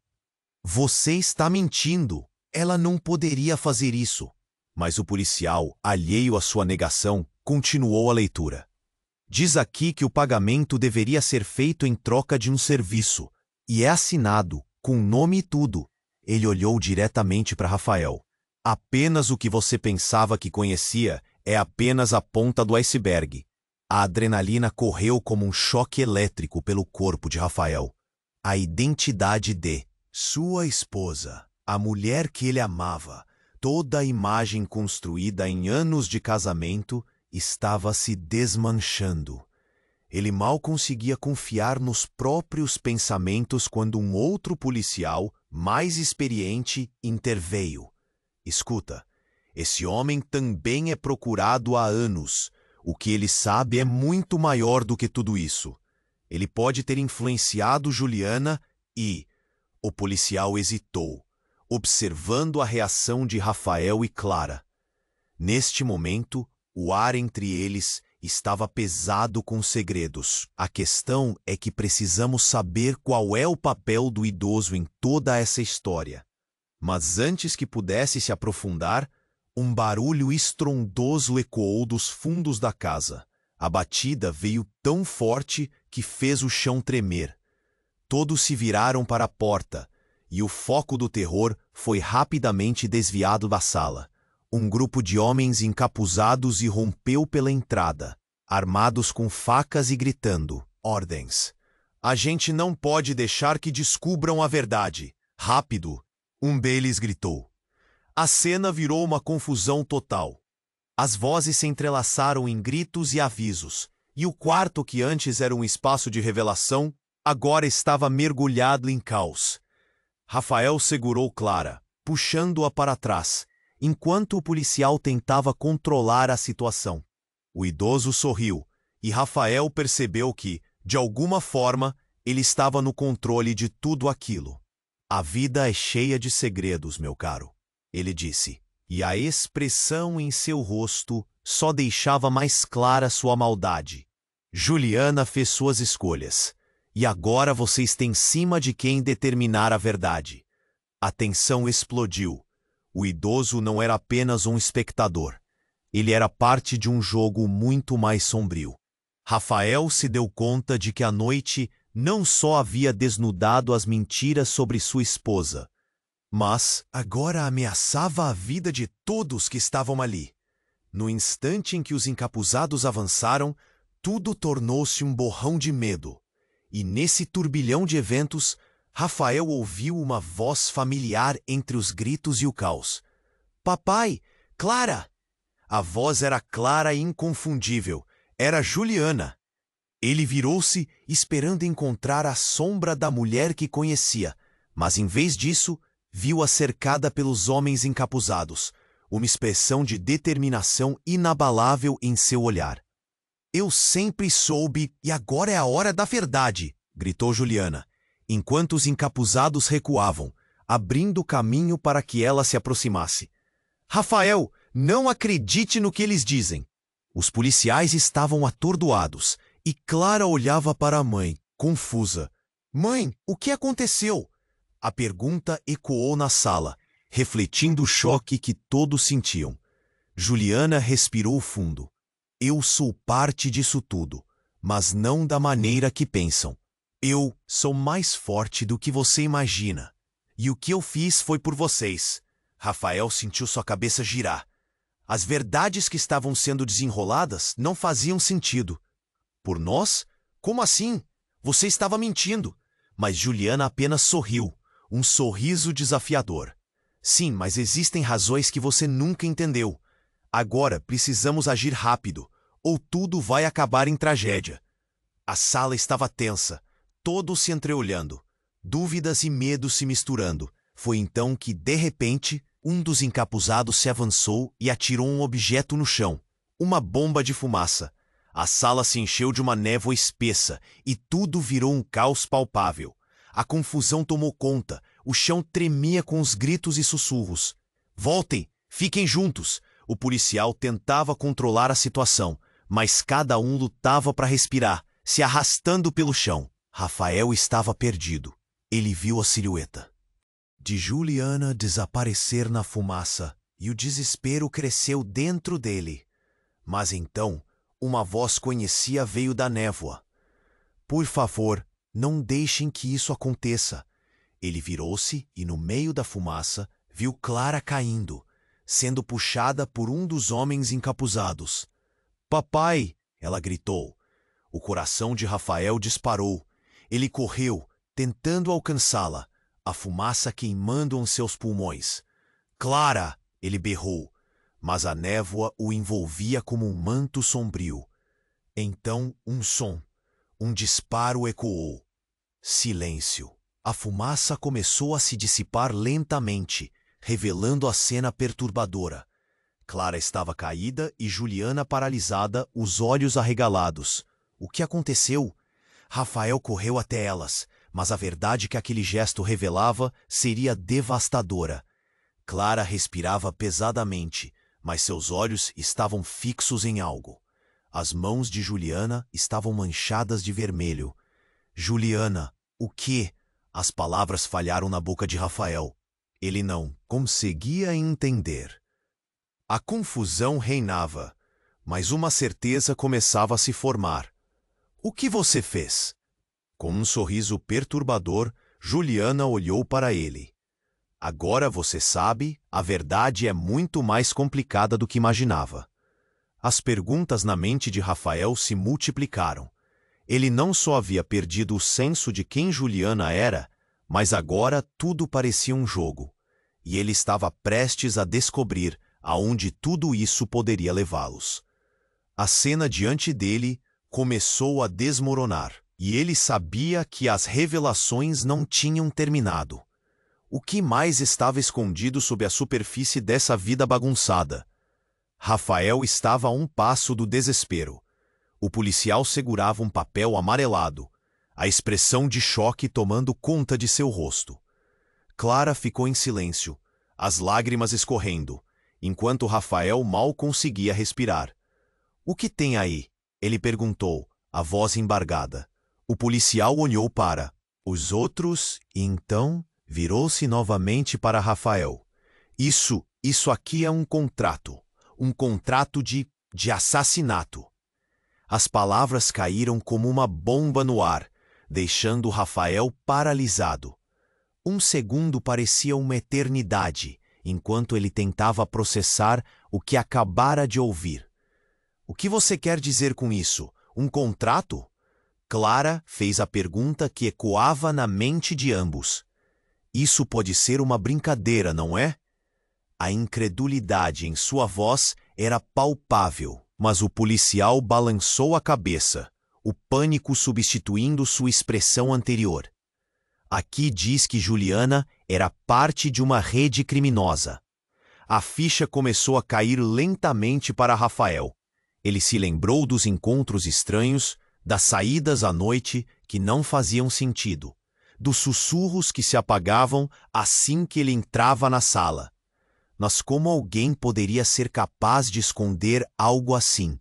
Você está mentindo. Ela não poderia fazer isso. Mas o policial, alheio à sua negação, continuou a leitura. Diz aqui que o pagamento deveria ser feito em troca de um serviço, e é assinado, com nome e tudo. Ele olhou diretamente para Rafael. Apenas o que você pensava que conhecia é apenas a ponta do iceberg. A adrenalina correu como um choque elétrico pelo corpo de Rafael. A identidade de sua esposa, a mulher que ele amava, toda a imagem construída em anos de casamento, estava se desmanchando. Ele mal conseguia confiar nos próprios pensamentos quando um outro policial, mais experiente, interveio. Escuta, esse homem também é procurado há anos. O que ele sabe é muito maior do que tudo isso. Ele pode ter influenciado Juliana e... O policial hesitou, observando a reação de Rafael e Clara. Neste momento, o ar entre eles estava pesado com segredos. A questão é que precisamos saber qual é o papel do idoso em toda essa história. Mas antes que pudesse se aprofundar, um barulho estrondoso ecoou dos fundos da casa. A batida veio tão forte que fez o chão tremer. Todos se viraram para a porta, e o foco do terror foi rapidamente desviado da sala. Um grupo de homens encapuzados irrompeu pela entrada, armados com facas e gritando: ordens. A gente não pode deixar que descubram a verdade. Rápido! Um deles gritou. A cena virou uma confusão total. As vozes se entrelaçaram em gritos e avisos, e o quarto, que antes era um espaço de revelação, agora estava mergulhado em caos. Rafael segurou Clara, puxando-a para trás, enquanto o policial tentava controlar a situação. O idoso sorriu, e Rafael percebeu que, de alguma forma, ele estava no controle de tudo aquilo. A vida é cheia de segredos, meu caro, ele disse, e a expressão em seu rosto só deixava mais clara sua maldade. Juliana fez suas escolhas. E agora você está em cima de quem determinar a verdade. A tensão explodiu. O idoso não era apenas um espectador. Ele era parte de um jogo muito mais sombrio. Rafael se deu conta de que a noite não só havia desnudado as mentiras sobre sua esposa, mas agora ameaçava a vida de todos que estavam ali. No instante em que os encapuzados avançaram, tudo tornou-se um borrão de medo. E nesse turbilhão de eventos, Rafael ouviu uma voz familiar entre os gritos e o caos. Papai! Clara! A voz era clara e inconfundível. Era Juliana. Ele virou-se, esperando encontrar a sombra da mulher que conhecia, mas em vez disso, viu-a cercada pelos homens encapuzados, uma expressão de determinação inabalável em seu olhar. Eu sempre soube e agora é a hora da verdade, gritou Juliana, enquanto os encapuzados recuavam, abrindo caminho para que ela se aproximasse. Rafael, não acredite no que eles dizem. Os policiais estavam atordoados e Clara olhava para a mãe, confusa. Mãe, o que aconteceu? A pergunta ecoou na sala, refletindo o choque que todos sentiam. Juliana respirou fundo. Eu sou parte disso tudo, mas não da maneira que pensam. Eu sou mais forte do que você imagina. E o que eu fiz foi por vocês. Rafael sentiu sua cabeça girar. As verdades que estavam sendo desenroladas não faziam sentido. Por nós? Como assim? Você estava mentindo. Mas Juliana apenas sorriu, um sorriso desafiador. Sim, mas existem razões que você nunca entendeu. Agora precisamos agir rápido, ou tudo vai acabar em tragédia. A sala estava tensa, todos se entreolhando, dúvidas e medos se misturando. Foi então que, de repente, um dos encapuzados se avançou e atirou um objeto no chão. Uma bomba de fumaça. A sala se encheu de uma névoa espessa e tudo virou um caos palpável. A confusão tomou conta, o chão tremia com os gritos e sussurros. Voltem! Fiquem juntos! O policial tentava controlar a situação, mas cada um lutava para respirar, se arrastando pelo chão. Rafael estava perdido. Ele viu a silhueta de Juliana desaparecer na fumaça e o desespero cresceu dentro dele. Mas então, uma voz conhecida veio da névoa. Por favor, não deixem que isso aconteça. Ele virou-se e, no meio da fumaça, viu Clara caindo, sendo puxada por um dos homens encapuzados. Papai! Ela gritou. O coração de Rafael disparou. Ele correu, tentando alcançá-la, a fumaça queimando em seus pulmões. Clara! Ele berrou, mas a névoa o envolvia como um manto sombrio. Então um disparo ecoou. Silêncio. A fumaça começou a se dissipar lentamente, revelando a cena perturbadora. Clara estava caída e Juliana paralisada, os olhos arregalados. O que aconteceu? Rafael correu até elas, mas a verdade que aquele gesto revelava seria devastadora. Clara respirava pesadamente, mas seus olhos estavam fixos em algo. As mãos de Juliana estavam manchadas de vermelho. Juliana, o quê? As palavras falharam na boca de Rafael. Ele não conseguia entender. A confusão reinava, mas uma certeza começava a se formar. O que você fez? Com um sorriso perturbador, Juliana olhou para ele. Agora você sabe, a verdade é muito mais complicada do que imaginava. As perguntas na mente de Rafael se multiplicaram. Ele não só havia perdido o senso de quem Juliana era, mas agora tudo parecia um jogo. E ele estava prestes a descobrir aonde tudo isso poderia levá-los. A cena diante dele começou a desmoronar, e ele sabia que as revelações não tinham terminado. O que mais estava escondido sob a superfície dessa vida bagunçada? Rafael estava a um passo do desespero. O policial segurava um papel amarelado, a expressão de choque tomando conta de seu rosto. Clara ficou em silêncio, as lágrimas escorrendo, enquanto Rafael mal conseguia respirar. O que tem aí? Ele perguntou, a voz embargada. O policial olhou para os outros e então virou-se novamente para Rafael. Isso aqui é um contrato de assassinato. As palavras caíram como uma bomba no ar, deixando Rafael paralisado. Um segundo parecia uma eternidade, enquanto ele tentava processar o que acabara de ouvir. O que você quer dizer com isso? Um contrato? Clara fez a pergunta que ecoava na mente de ambos. Isso pode ser uma brincadeira, não é? A incredulidade em sua voz era palpável, mas o policial balançou a cabeça, o pânico substituindo sua expressão anterior. Aqui diz que Juliana era parte de uma rede criminosa. A ficha começou a cair lentamente para Rafael. Ele se lembrou dos encontros estranhos, das saídas à noite que não faziam sentido, dos sussurros que se apagavam assim que ele entrava na sala. Mas como alguém poderia ser capaz de esconder algo assim?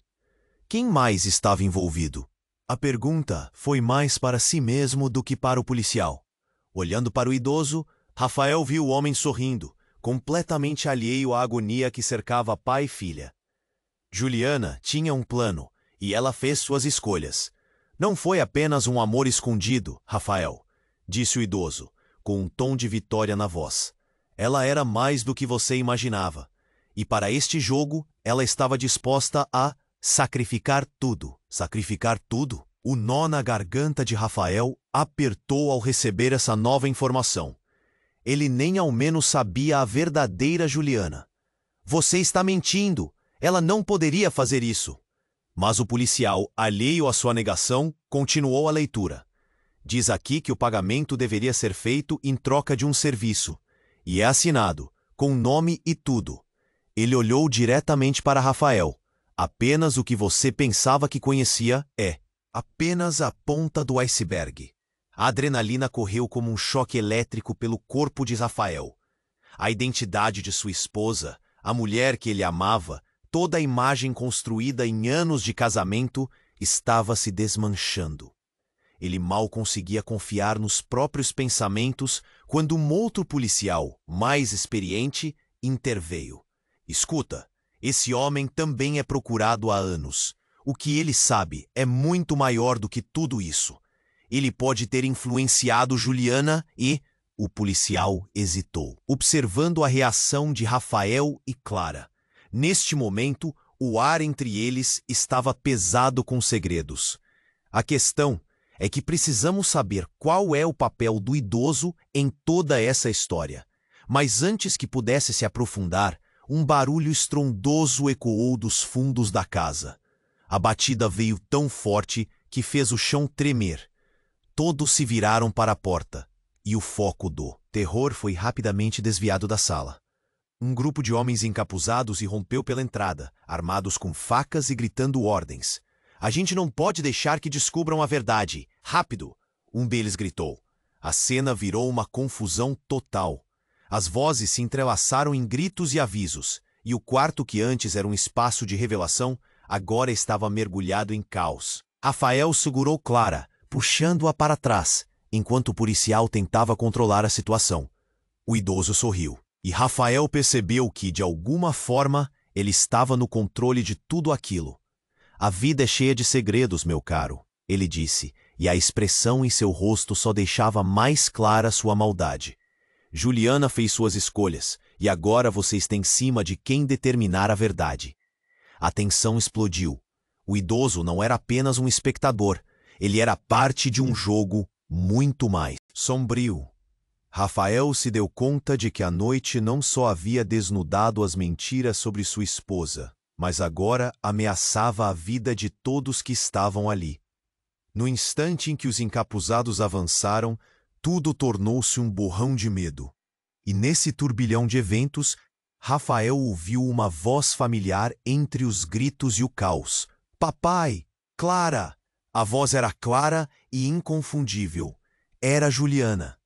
Quem mais estava envolvido? A pergunta foi mais para si mesmo do que para o policial. Olhando para o idoso, Rafael viu o homem sorrindo, completamente alheio à agonia que cercava pai e filha. Juliana tinha um plano, e ela fez suas escolhas. Não foi apenas um amor escondido, Rafael, disse o idoso, com um tom de vitória na voz. Ela era mais do que você imaginava. E para este jogo, ela estava disposta a sacrificar tudo. Sacrificar tudo? O nó na garganta de Rafael apertou ao receber essa nova informação. Ele nem ao menos sabia a verdadeira Juliana. Você está mentindo! Ela não poderia fazer isso. Mas o policial, alheio à sua negação, continuou a leitura. Diz aqui que o pagamento deveria ser feito em troca de um serviço. E é assinado, com nome e tudo. Ele olhou diretamente para Rafael. Apenas o que você pensava que conhecia é apenas a ponta do iceberg. A adrenalina correu como um choque elétrico pelo corpo de Rafael. A identidade de sua esposa, a mulher que ele amava, toda a imagem construída em anos de casamento, estava se desmanchando. Ele mal conseguia confiar nos próprios pensamentos quando um outro policial, mais experiente, interveio. Escuta, esse homem também é procurado há anos. O que ele sabe é muito maior do que tudo isso. Ele pode ter influenciado Juliana e... O policial hesitou, observando a reação de Rafael e Clara. Neste momento, o ar entre eles estava pesado com segredos. A questão é que precisamos saber qual é o papel do idoso em toda essa história. Mas antes que pudesse se aprofundar, um barulho estrondoso ecoou dos fundos da casa. A batida veio tão forte que fez o chão tremer. Todos se viraram para a porta, e o foco do terror foi rapidamente desviado da sala. Um grupo de homens encapuzados irrompeu pela entrada, armados com facas e gritando ordens. A gente não pode deixar que descubram a verdade. Rápido! Um deles gritou. A cena virou uma confusão total. As vozes se entrelaçaram em gritos e avisos, e o quarto que antes era um espaço de revelação, agora estava mergulhado em caos. Rafael segurou Clara, puxando-a para trás, enquanto o policial tentava controlar a situação. O idoso sorriu, e Rafael percebeu que, de alguma forma, ele estava no controle de tudo aquilo. A vida é cheia de segredos, meu caro, ele disse, e a expressão em seu rosto só deixava mais clara sua maldade. Juliana fez suas escolhas, e agora você está em cima de quem determinar a verdade. A tensão explodiu. O idoso não era apenas um espectador, ele era parte de um jogo muito mais sombrio. Rafael se deu conta de que a noite não só havia desnudado as mentiras sobre sua esposa, mas agora ameaçava a vida de todos que estavam ali. No instante em que os encapuzados avançaram, tudo tornou-se um borrão de medo. E nesse turbilhão de eventos, Rafael ouviu uma voz familiar entre os gritos e o caos. Papai! Clara! A voz era clara e inconfundível. Era Juliana.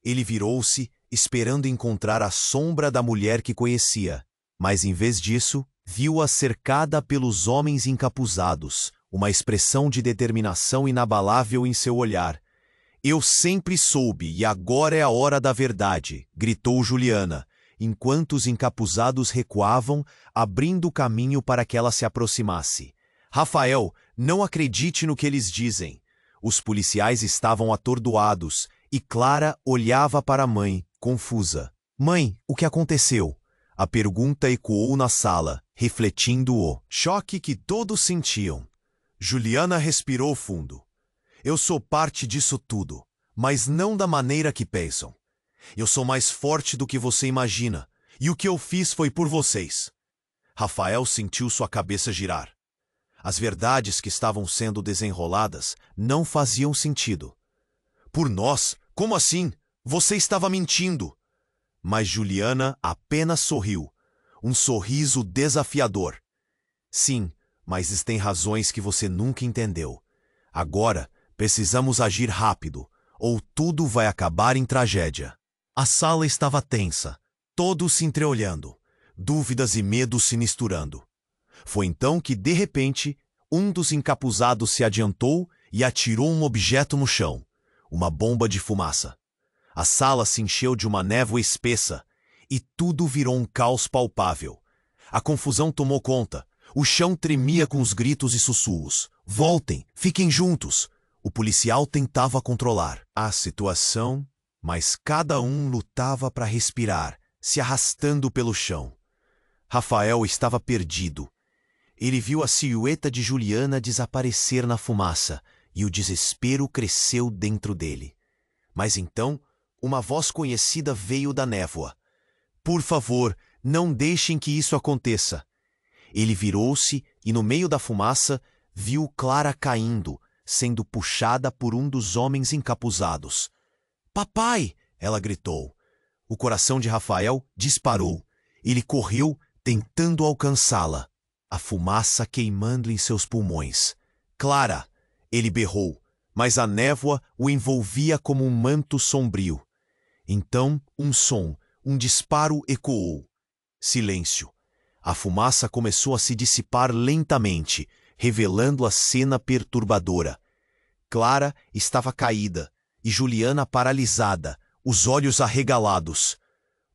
Ele virou-se, esperando encontrar a sombra da mulher que conhecia. Mas, em vez disso, viu-a cercada pelos homens encapuzados, uma expressão de determinação inabalável em seu olhar. Eu sempre soube e agora é a hora da verdade, gritou Juliana, enquanto os encapuzados recuavam, abrindo caminho para que ela se aproximasse. Rafael, não acredite no que eles dizem. Os policiais estavam atordoados e Clara olhava para a mãe, confusa. Mãe, o que aconteceu? A pergunta ecoou na sala, refletindo o choque que todos sentiam. Juliana respirou fundo. Eu sou parte disso tudo, mas não da maneira que pensam. Eu sou mais forte do que você imagina, e o que eu fiz foi por vocês. Rafael sentiu sua cabeça girar. As verdades que estavam sendo desenroladas não faziam sentido. Por nós? Como assim? Você estava mentindo. Mas Juliana apenas sorriu. Um sorriso desafiador. Sim, mas existem razões que você nunca entendeu. Agora, precisamos agir rápido, ou tudo vai acabar em tragédia. A sala estava tensa, todos se entreolhando, dúvidas e medos se misturando. Foi então que, de repente, um dos encapuzados se adiantou e atirou um objeto no chão, uma bomba de fumaça. A sala se encheu de uma névoa espessa e tudo virou um caos palpável. A confusão tomou conta. O chão tremia com os gritos e sussurros. Voltem, fiquem juntos. O policial tentava controlar a situação, mas cada um lutava para respirar, se arrastando pelo chão. Rafael estava perdido. Ele viu a silhueta de Juliana desaparecer na fumaça e o desespero cresceu dentro dele. Mas então, uma voz conhecida veio da névoa. Por favor, não deixem que isso aconteça. Ele virou-se e, no meio da fumaça, viu Clara caindo, sendo puxada por um dos homens encapuzados. Papai! Ela gritou. O coração de Rafael disparou. Ele correu, tentando alcançá-la, a fumaça queimando em seus pulmões. Clara! Ele berrou, mas a névoa o envolvia como um manto sombrio. Então, um som, um disparo ecoou. Silêncio. A fumaça começou a se dissipar lentamente, revelando a cena perturbadora. Clara estava caída e Juliana paralisada, os olhos arregalados.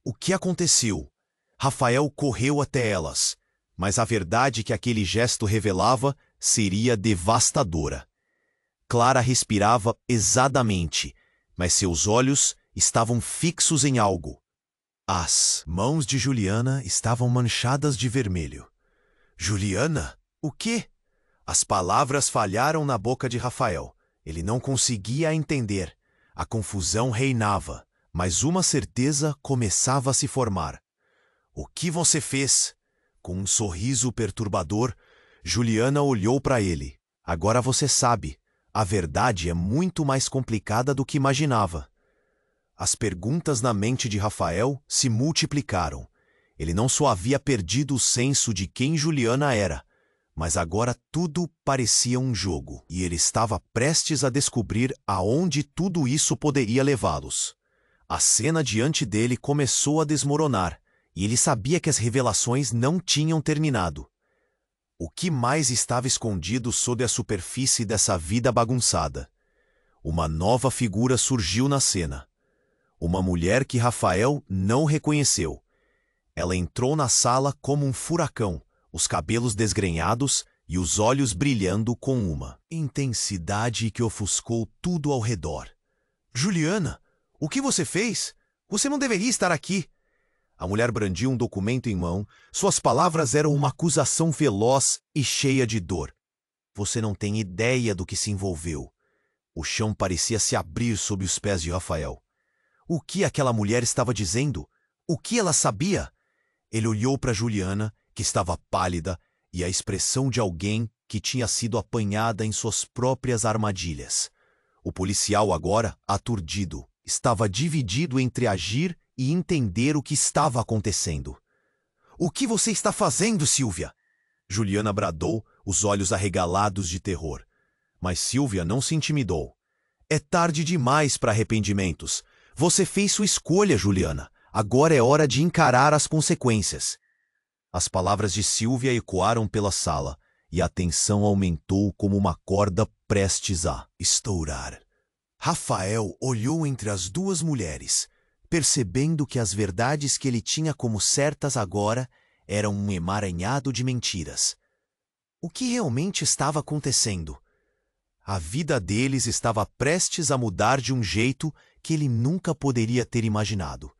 O que aconteceu? Rafael correu até elas, mas a verdade que aquele gesto revelava seria devastadora. Clara respirava pesadamente, mas seus olhos estavam fixos em algo. As mãos de Juliana estavam manchadas de vermelho. Juliana? O quê? As palavras falharam na boca de Rafael. Ele não conseguia entender. A confusão reinava, mas uma certeza começava a se formar. O que você fez? Com um sorriso perturbador, Juliana olhou para ele. Agora você sabe. A verdade é muito mais complicada do que imaginava. As perguntas na mente de Rafael se multiplicaram. Ele não só havia perdido o senso de quem Juliana era, mas agora tudo parecia um jogo, e ele estava prestes a descobrir aonde tudo isso poderia levá-los. A cena diante dele começou a desmoronar, e ele sabia que as revelações não tinham terminado. O que mais estava escondido sob a superfície dessa vida bagunçada? Uma nova figura surgiu na cena. Uma mulher que Rafael não reconheceu. Ela entrou na sala como um furacão, os cabelos desgrenhados e os olhos brilhando com uma intensidade que ofuscou tudo ao redor. Juliana, o que você fez? Você não deveria estar aqui. A mulher brandiu um documento em mão. Suas palavras eram uma acusação veloz e cheia de dor. Você não tem ideia do que se envolveu. O chão parecia se abrir sob os pés de Rafael. O que aquela mulher estava dizendo? O que ela sabia? Ele olhou para Juliana, que estava pálida, e a expressão de alguém que tinha sido apanhada em suas próprias armadilhas. O policial agora, aturdido, estava dividido entre agir e entender o que estava acontecendo. O que você está fazendo, Silvia? Juliana bradou, os olhos arregalados de terror. Mas Silvia não se intimidou. É tarde demais para arrependimentos. Você fez sua escolha, Juliana. Agora é hora de encarar as consequências. As palavras de Silvia ecoaram pela sala, e a tensão aumentou como uma corda prestes a estourar. Rafael olhou entre as duas mulheres, percebendo que as verdades que ele tinha como certas agora eram um emaranhado de mentiras. O que realmente estava acontecendo? A vida deles estava prestes a mudar de um jeito que ele nunca poderia ter imaginado.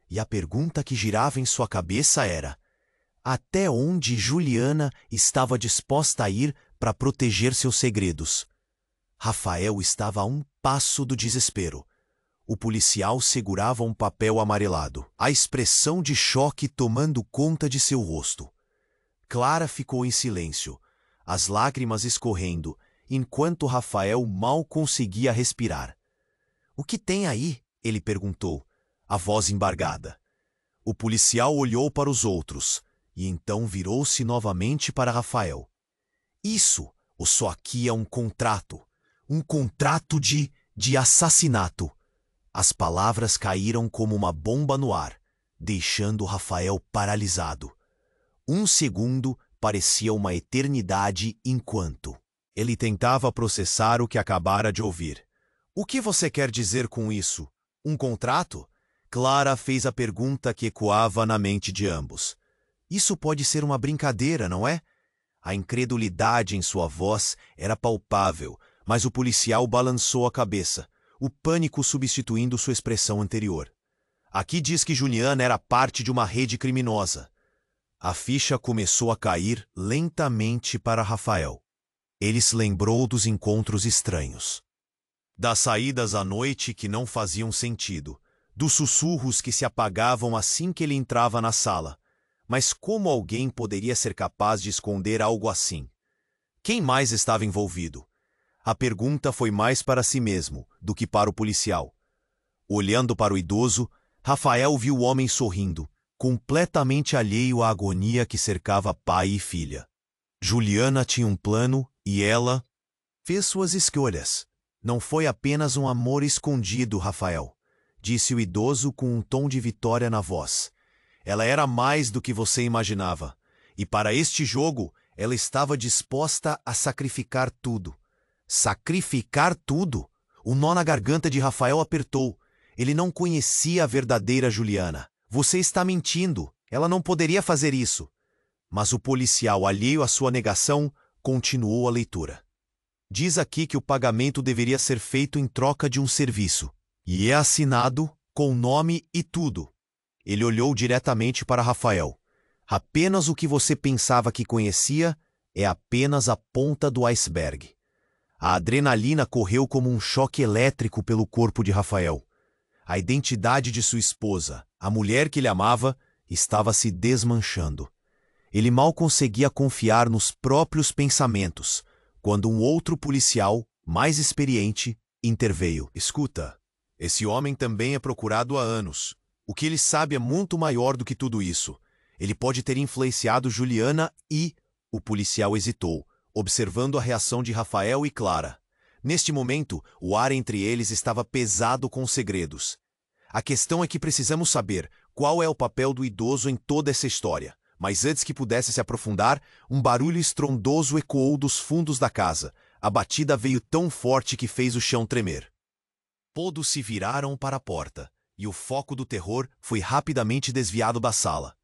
E a pergunta que girava em sua cabeça era: até onde Juliana estava disposta a ir para proteger seus segredos? Rafael estava a um passo do desespero. O policial segurava um papel amarelado, a expressão de choque tomando conta de seu rosto. Clara ficou em silêncio, as lágrimas escorrendo, enquanto Rafael mal conseguia respirar. O que tem aí? Ele perguntou, a voz embargada. O policial olhou para os outros, e então virou-se novamente para Rafael. Isso, ou só aqui é um contrato de assassinato. As palavras caíram como uma bomba no ar, deixando Rafael paralisado. Um segundo parecia uma eternidade enquanto ele tentava processar o que acabara de ouvir. O que você quer dizer com isso? Um contrato? Clara fez a pergunta que ecoava na mente de ambos. Isso pode ser uma brincadeira, não é? A incredulidade em sua voz era palpável, mas o policial balançou a cabeça, o pânico substituindo sua expressão anterior. Aqui diz que Juliana era parte de uma rede criminosa. A ficha começou a cair lentamente para Rafael. Ele se lembrou dos encontros estranhos, das saídas à noite que não faziam sentido, dos sussurros que se apagavam assim que ele entrava na sala. Mas como alguém poderia ser capaz de esconder algo assim? Quem mais estava envolvido? A pergunta foi mais para si mesmo do que para o policial. Olhando para o idoso, Rafael viu o homem sorrindo, completamente alheio à agonia que cercava pai e filha. Juliana tinha um plano e ela fez suas escolhas. Não foi apenas um amor escondido, Rafael, disse o idoso com um tom de vitória na voz. Ela era mais do que você imaginava. E para este jogo, ela estava disposta a sacrificar tudo. Sacrificar tudo? O nó na garganta de Rafael apertou. Ele não conhecia a verdadeira Juliana. Você está mentindo. Ela não poderia fazer isso. Mas o policial, alheio à sua negação, continuou a leitura. Diz aqui que o pagamento deveria ser feito em troca de um serviço. E é assinado com nome e tudo. Ele olhou diretamente para Rafael. Apenas o que você pensava que conhecia é apenas a ponta do iceberg. A adrenalina correu como um choque elétrico pelo corpo de Rafael. A identidade de sua esposa, a mulher que ele amava, estava se desmanchando. Ele mal conseguia confiar nos próprios pensamentos, quando um outro policial, mais experiente, interveio. Escuta, esse homem também é procurado há anos. O que ele sabe é muito maior do que tudo isso. Ele pode ter influenciado Juliana e... O policial hesitou, observando a reação de Rafael e Clara. Neste momento, o ar entre eles estava pesado com segredos. A questão é que precisamos saber qual é o papel do idoso em toda essa história. Mas antes que pudesse se aprofundar, um barulho estrondoso ecoou dos fundos da casa. A batida veio tão forte que fez o chão tremer. Todos se viraram para a porta, e o foco do terror foi rapidamente desviado da sala.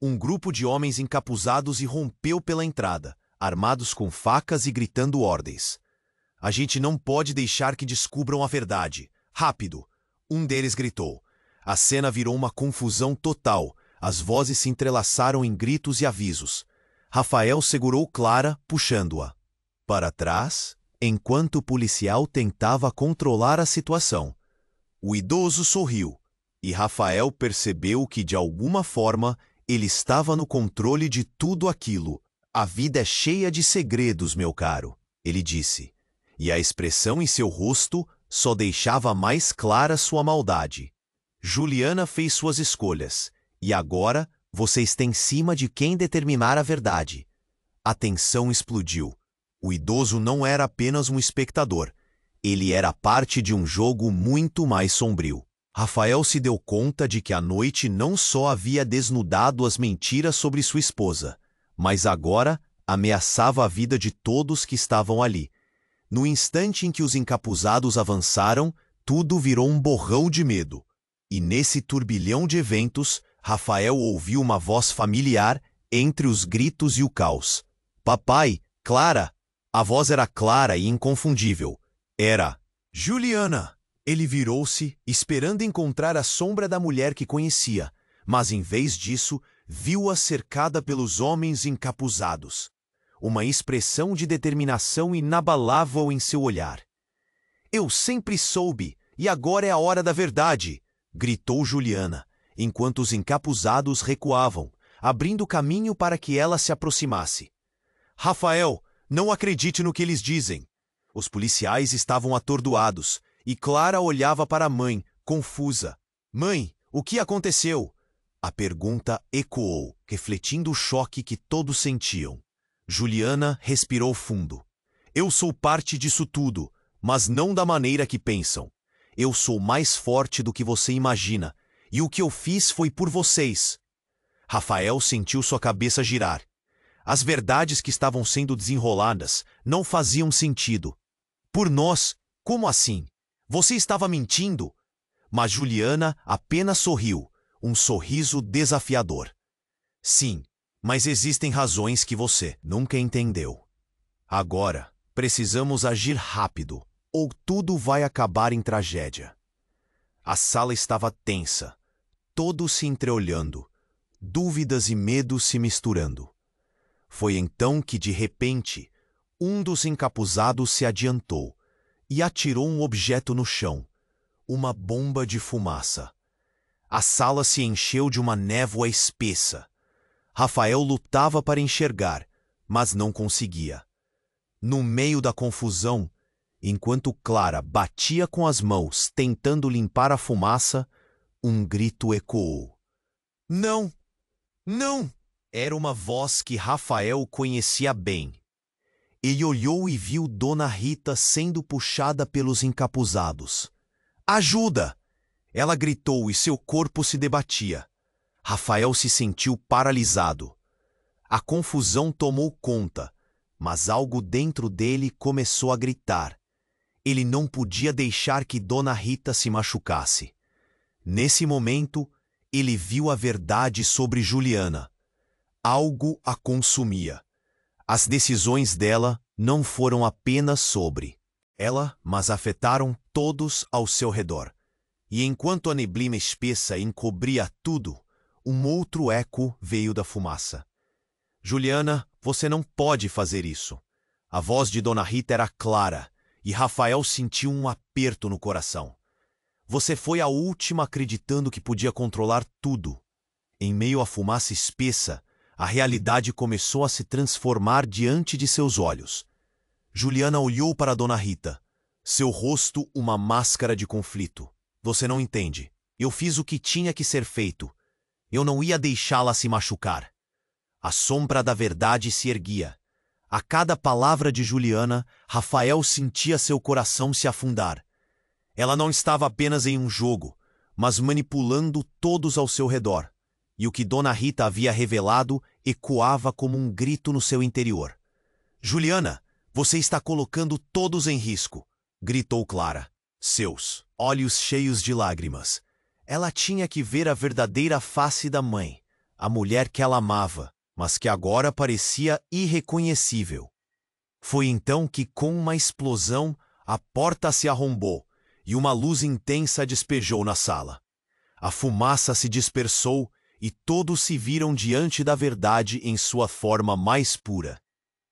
Um grupo de homens encapuzados irrompeu pela entrada, armados com facas e gritando ordens. A gente não pode deixar que descubram a verdade. Rápido! Um deles gritou. A cena virou uma confusão total. As vozes se entrelaçaram em gritos e avisos. Rafael segurou Clara, puxando-a para trás, enquanto o policial tentava controlar a situação. O idoso sorriu, e Rafael percebeu que, de alguma forma, ele estava no controle de tudo aquilo. A vida é cheia de segredos, meu caro, ele disse, e a expressão em seu rosto só deixava mais clara sua maldade. Juliana fez suas escolhas. E agora, você está em cima de quem determinar a verdade. A tensão explodiu. O idoso não era apenas um espectador. Ele era parte de um jogo muito mais sombrio. Rafael se deu conta de que a noite não só havia desnudado as mentiras sobre sua esposa, mas agora ameaçava a vida de todos que estavam ali. No instante em que os encapuzados avançaram, tudo virou um borrão de medo. E nesse turbilhão de eventos, Rafael ouviu uma voz familiar entre os gritos e o caos. Papai, Clara! A voz era clara e inconfundível. Era Juliana! Ele virou-se, esperando encontrar a sombra da mulher que conhecia, mas em vez disso, viu-a cercada pelos homens encapuzados. Uma expressão de determinação inabalável em seu olhar. Eu sempre soube, e agora é a hora da verdade! Gritou Juliana, enquanto os encapuzados recuavam, abrindo caminho para que ela se aproximasse. Rafael, não acredite no que eles dizem. Os policiais estavam atordoados, e Clara olhava para a mãe, confusa. Mãe, o que aconteceu? A pergunta ecoou, refletindo o choque que todos sentiam. Juliana respirou fundo. Eu sou parte disso tudo, mas não da maneira que pensam. Eu sou mais forte do que você imagina. E o que eu fiz foi por vocês. Rafael sentiu sua cabeça girar. As verdades que estavam sendo desenroladas não faziam sentido. Por nós? Como assim? Você estava mentindo? Mas Juliana apenas sorriu, um sorriso desafiador. Sim, mas existem razões que você nunca entendeu. Agora, precisamos agir rápido, ou tudo vai acabar em tragédia. A sala estava tensa. Todos se entreolhando, dúvidas e medos se misturando. Foi então que, de repente, um dos encapuzados se adiantou e atirou um objeto no chão, uma bomba de fumaça. A sala se encheu de uma névoa espessa. Rafael lutava para enxergar, mas não conseguia. No meio da confusão, enquanto Clara batia com as mãos tentando limpar a fumaça, um grito ecoou. Não! Não! Era uma voz que Rafael conhecia bem. Ele olhou e viu Dona Rita sendo puxada pelos encapuzados. Ajuda! Ela gritou e seu corpo se debatia. Rafael se sentiu paralisado. A confusão tomou conta, mas algo dentro dele começou a gritar. Ele não podia deixar que Dona Rita se machucasse. Nesse momento, ele viu a verdade sobre Juliana. Algo a consumia. As decisões dela não foram apenas sobre ela, mas afetaram todos ao seu redor. E enquanto a neblina espessa encobria tudo, um outro eco veio da fumaça. Juliana, você não pode fazer isso. A voz de Dona Rita era clara, e Rafael sentiu um aperto no coração. Você foi a última acreditando que podia controlar tudo. Em meio à fumaça espessa, a realidade começou a se transformar diante de seus olhos. Juliana olhou para Dona Rita. Seu rosto uma máscara de conflito. Você não entende. Eu fiz o que tinha que ser feito. Eu não ia deixá-la se machucar. A sombra da verdade se erguia. A cada palavra de Juliana, Rafael sentia seu coração se afundar. Ela não estava apenas em um jogo, mas manipulando todos ao seu redor. E o que Dona Rita havia revelado ecoava como um grito no seu interior. Juliana, você está colocando todos em risco, gritou Clara. Seus olhos cheios de lágrimas. Ela tinha que ver a verdadeira face da mãe, a mulher que ela amava, mas que agora parecia irreconhecível. Foi então que, com uma explosão, a porta se arrombou e uma luz intensa despejou na sala. A fumaça se dispersou e todos se viram diante da verdade em sua forma mais pura.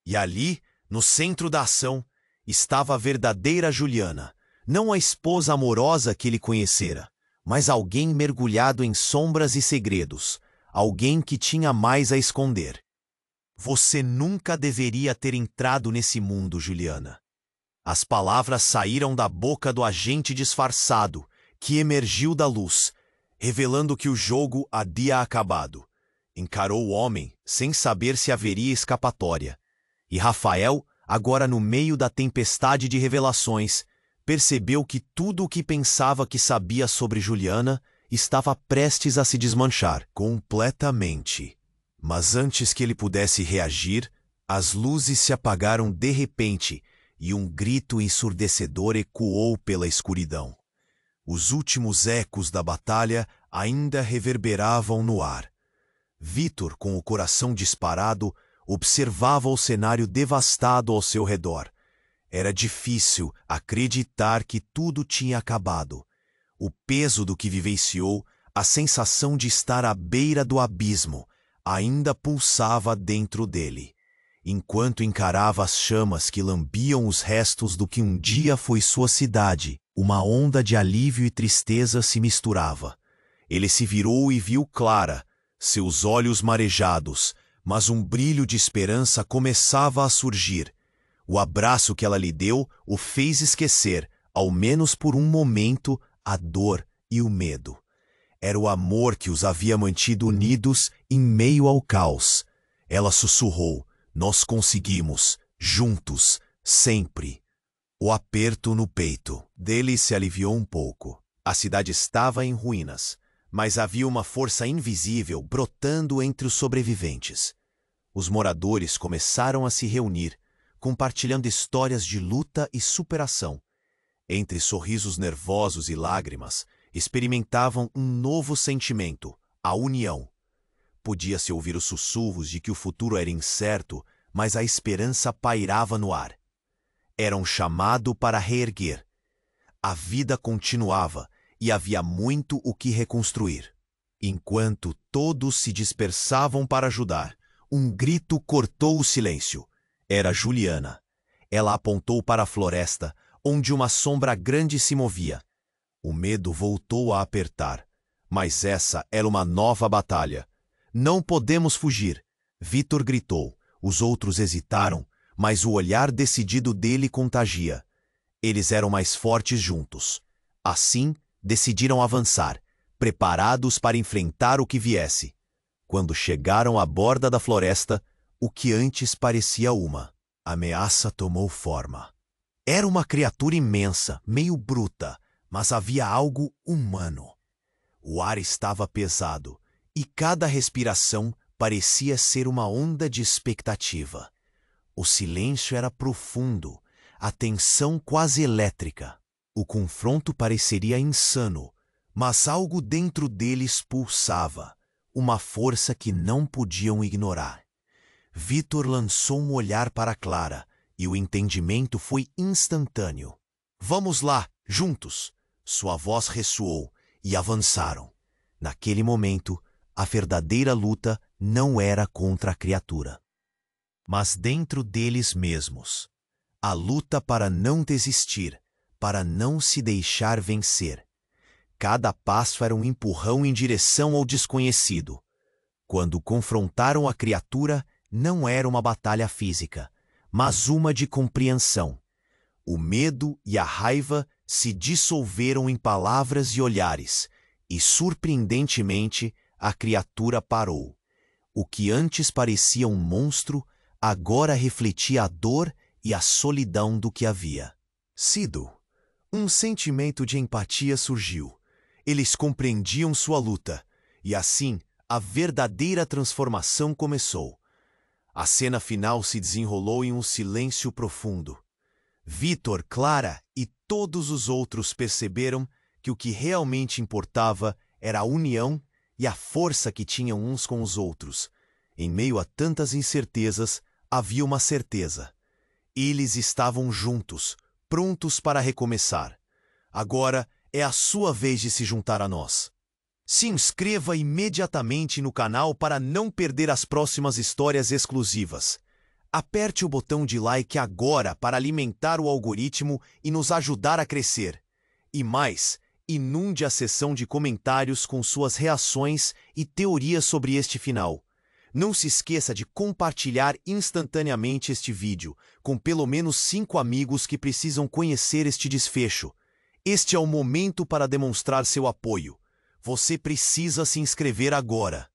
E ali, no centro da ação, estava a verdadeira Juliana, não a esposa amorosa que ele conhecera, mas alguém mergulhado em sombras e segredos, alguém que tinha mais a esconder. Você nunca deveria ter entrado nesse mundo, Juliana. As palavras saíram da boca do agente disfarçado, que emergiu da luz, revelando que o jogo havia acabado. Encarou o homem, sem saber se haveria escapatória. E Rafael, agora no meio da tempestade de revelações, percebeu que tudo o que pensava que sabia sobre Juliana estava prestes a se desmanchar completamente. Mas antes que ele pudesse reagir, as luzes se apagaram de repente e um grito ensurdecedor ecoou pela escuridão. Os últimos ecos da batalha ainda reverberavam no ar. Vítor, com o coração disparado, observava o cenário devastado ao seu redor. Era difícil acreditar que tudo tinha acabado. O peso do que vivenciou, a sensação de estar à beira do abismo, ainda pulsava dentro dele. Enquanto encarava as chamas que lambiam os restos do que um dia foi sua cidade, uma onda de alívio e tristeza se misturava. Ele se virou e viu Clara, seus olhos marejados, mas um brilho de esperança começava a surgir. O abraço que ela lhe deu o fez esquecer, ao menos por um momento, a dor e o medo. Era o amor que os havia mantido unidos em meio ao caos. Ela sussurrou: nós conseguimos, juntos, sempre. O aperto no peito dele se aliviou um pouco. A cidade estava em ruínas, mas havia uma força invisível brotando entre os sobreviventes. Os moradores começaram a se reunir, compartilhando histórias de luta e superação. Entre sorrisos nervosos e lágrimas, experimentavam um novo sentimento, a união. Podia-se ouvir os sussurros de que o futuro era incerto, mas a esperança pairava no ar. Era um chamado para reerguer. A vida continuava e havia muito o que reconstruir. Enquanto todos se dispersavam para ajudar, um grito cortou o silêncio. Era Juliana. Ela apontou para a floresta, onde uma sombra grande se movia. O medo voltou a apertar. Mas essa era uma nova batalha. Não podemos fugir, Vítor gritou. Os outros hesitaram, mas o olhar decidido dele contagia. Eles eram mais fortes juntos. Assim, decidiram avançar, preparados para enfrentar o que viesse. Quando chegaram à borda da floresta, o que antes parecia uma ameaça tomou forma. Era uma criatura imensa, meio bruta, mas havia algo humano. O ar estava pesado, e cada respiração parecia ser uma onda de expectativa. O silêncio era profundo, a tensão quase elétrica. O confronto pareceria insano, mas algo dentro deles pulsava, uma força que não podiam ignorar. Vitor lançou um olhar para Clara, e o entendimento foi instantâneo. "Vamos lá, juntos!" Sua voz ressoou, e avançaram. Naquele momento, a verdadeira luta não era contra a criatura, mas dentro deles mesmos. A luta para não desistir, para não se deixar vencer. Cada passo era um empurrão em direção ao desconhecido. Quando confrontaram a criatura, não era uma batalha física, mas uma de compreensão. O medo e a raiva se dissolveram em palavras e olhares, e, surpreendentemente, a criatura parou. O que antes parecia um monstro, agora refletia a dor e a solidão do que havia sido. Um sentimento de empatia surgiu. Eles compreendiam sua luta, e assim a verdadeira transformação começou. A cena final se desenrolou em um silêncio profundo. Vitor, Clara e todos os outros perceberam que o que realmente importava era a união e a força que tinham uns com os outros. Em meio a tantas incertezas, havia uma certeza. Eles estavam juntos, prontos para recomeçar. Agora é a sua vez de se juntar a nós. Se inscreva imediatamente no canal para não perder as próximas histórias exclusivas. Aperte o botão de like agora para alimentar o algoritmo e nos ajudar a crescer. E mais, inunde a seção de comentários com suas reações e teorias sobre este final. Não se esqueça de compartilhar instantaneamente este vídeo com pelo menos 5 amigos que precisam conhecer este desfecho. Este é o momento para demonstrar seu apoio. Você precisa se inscrever agora.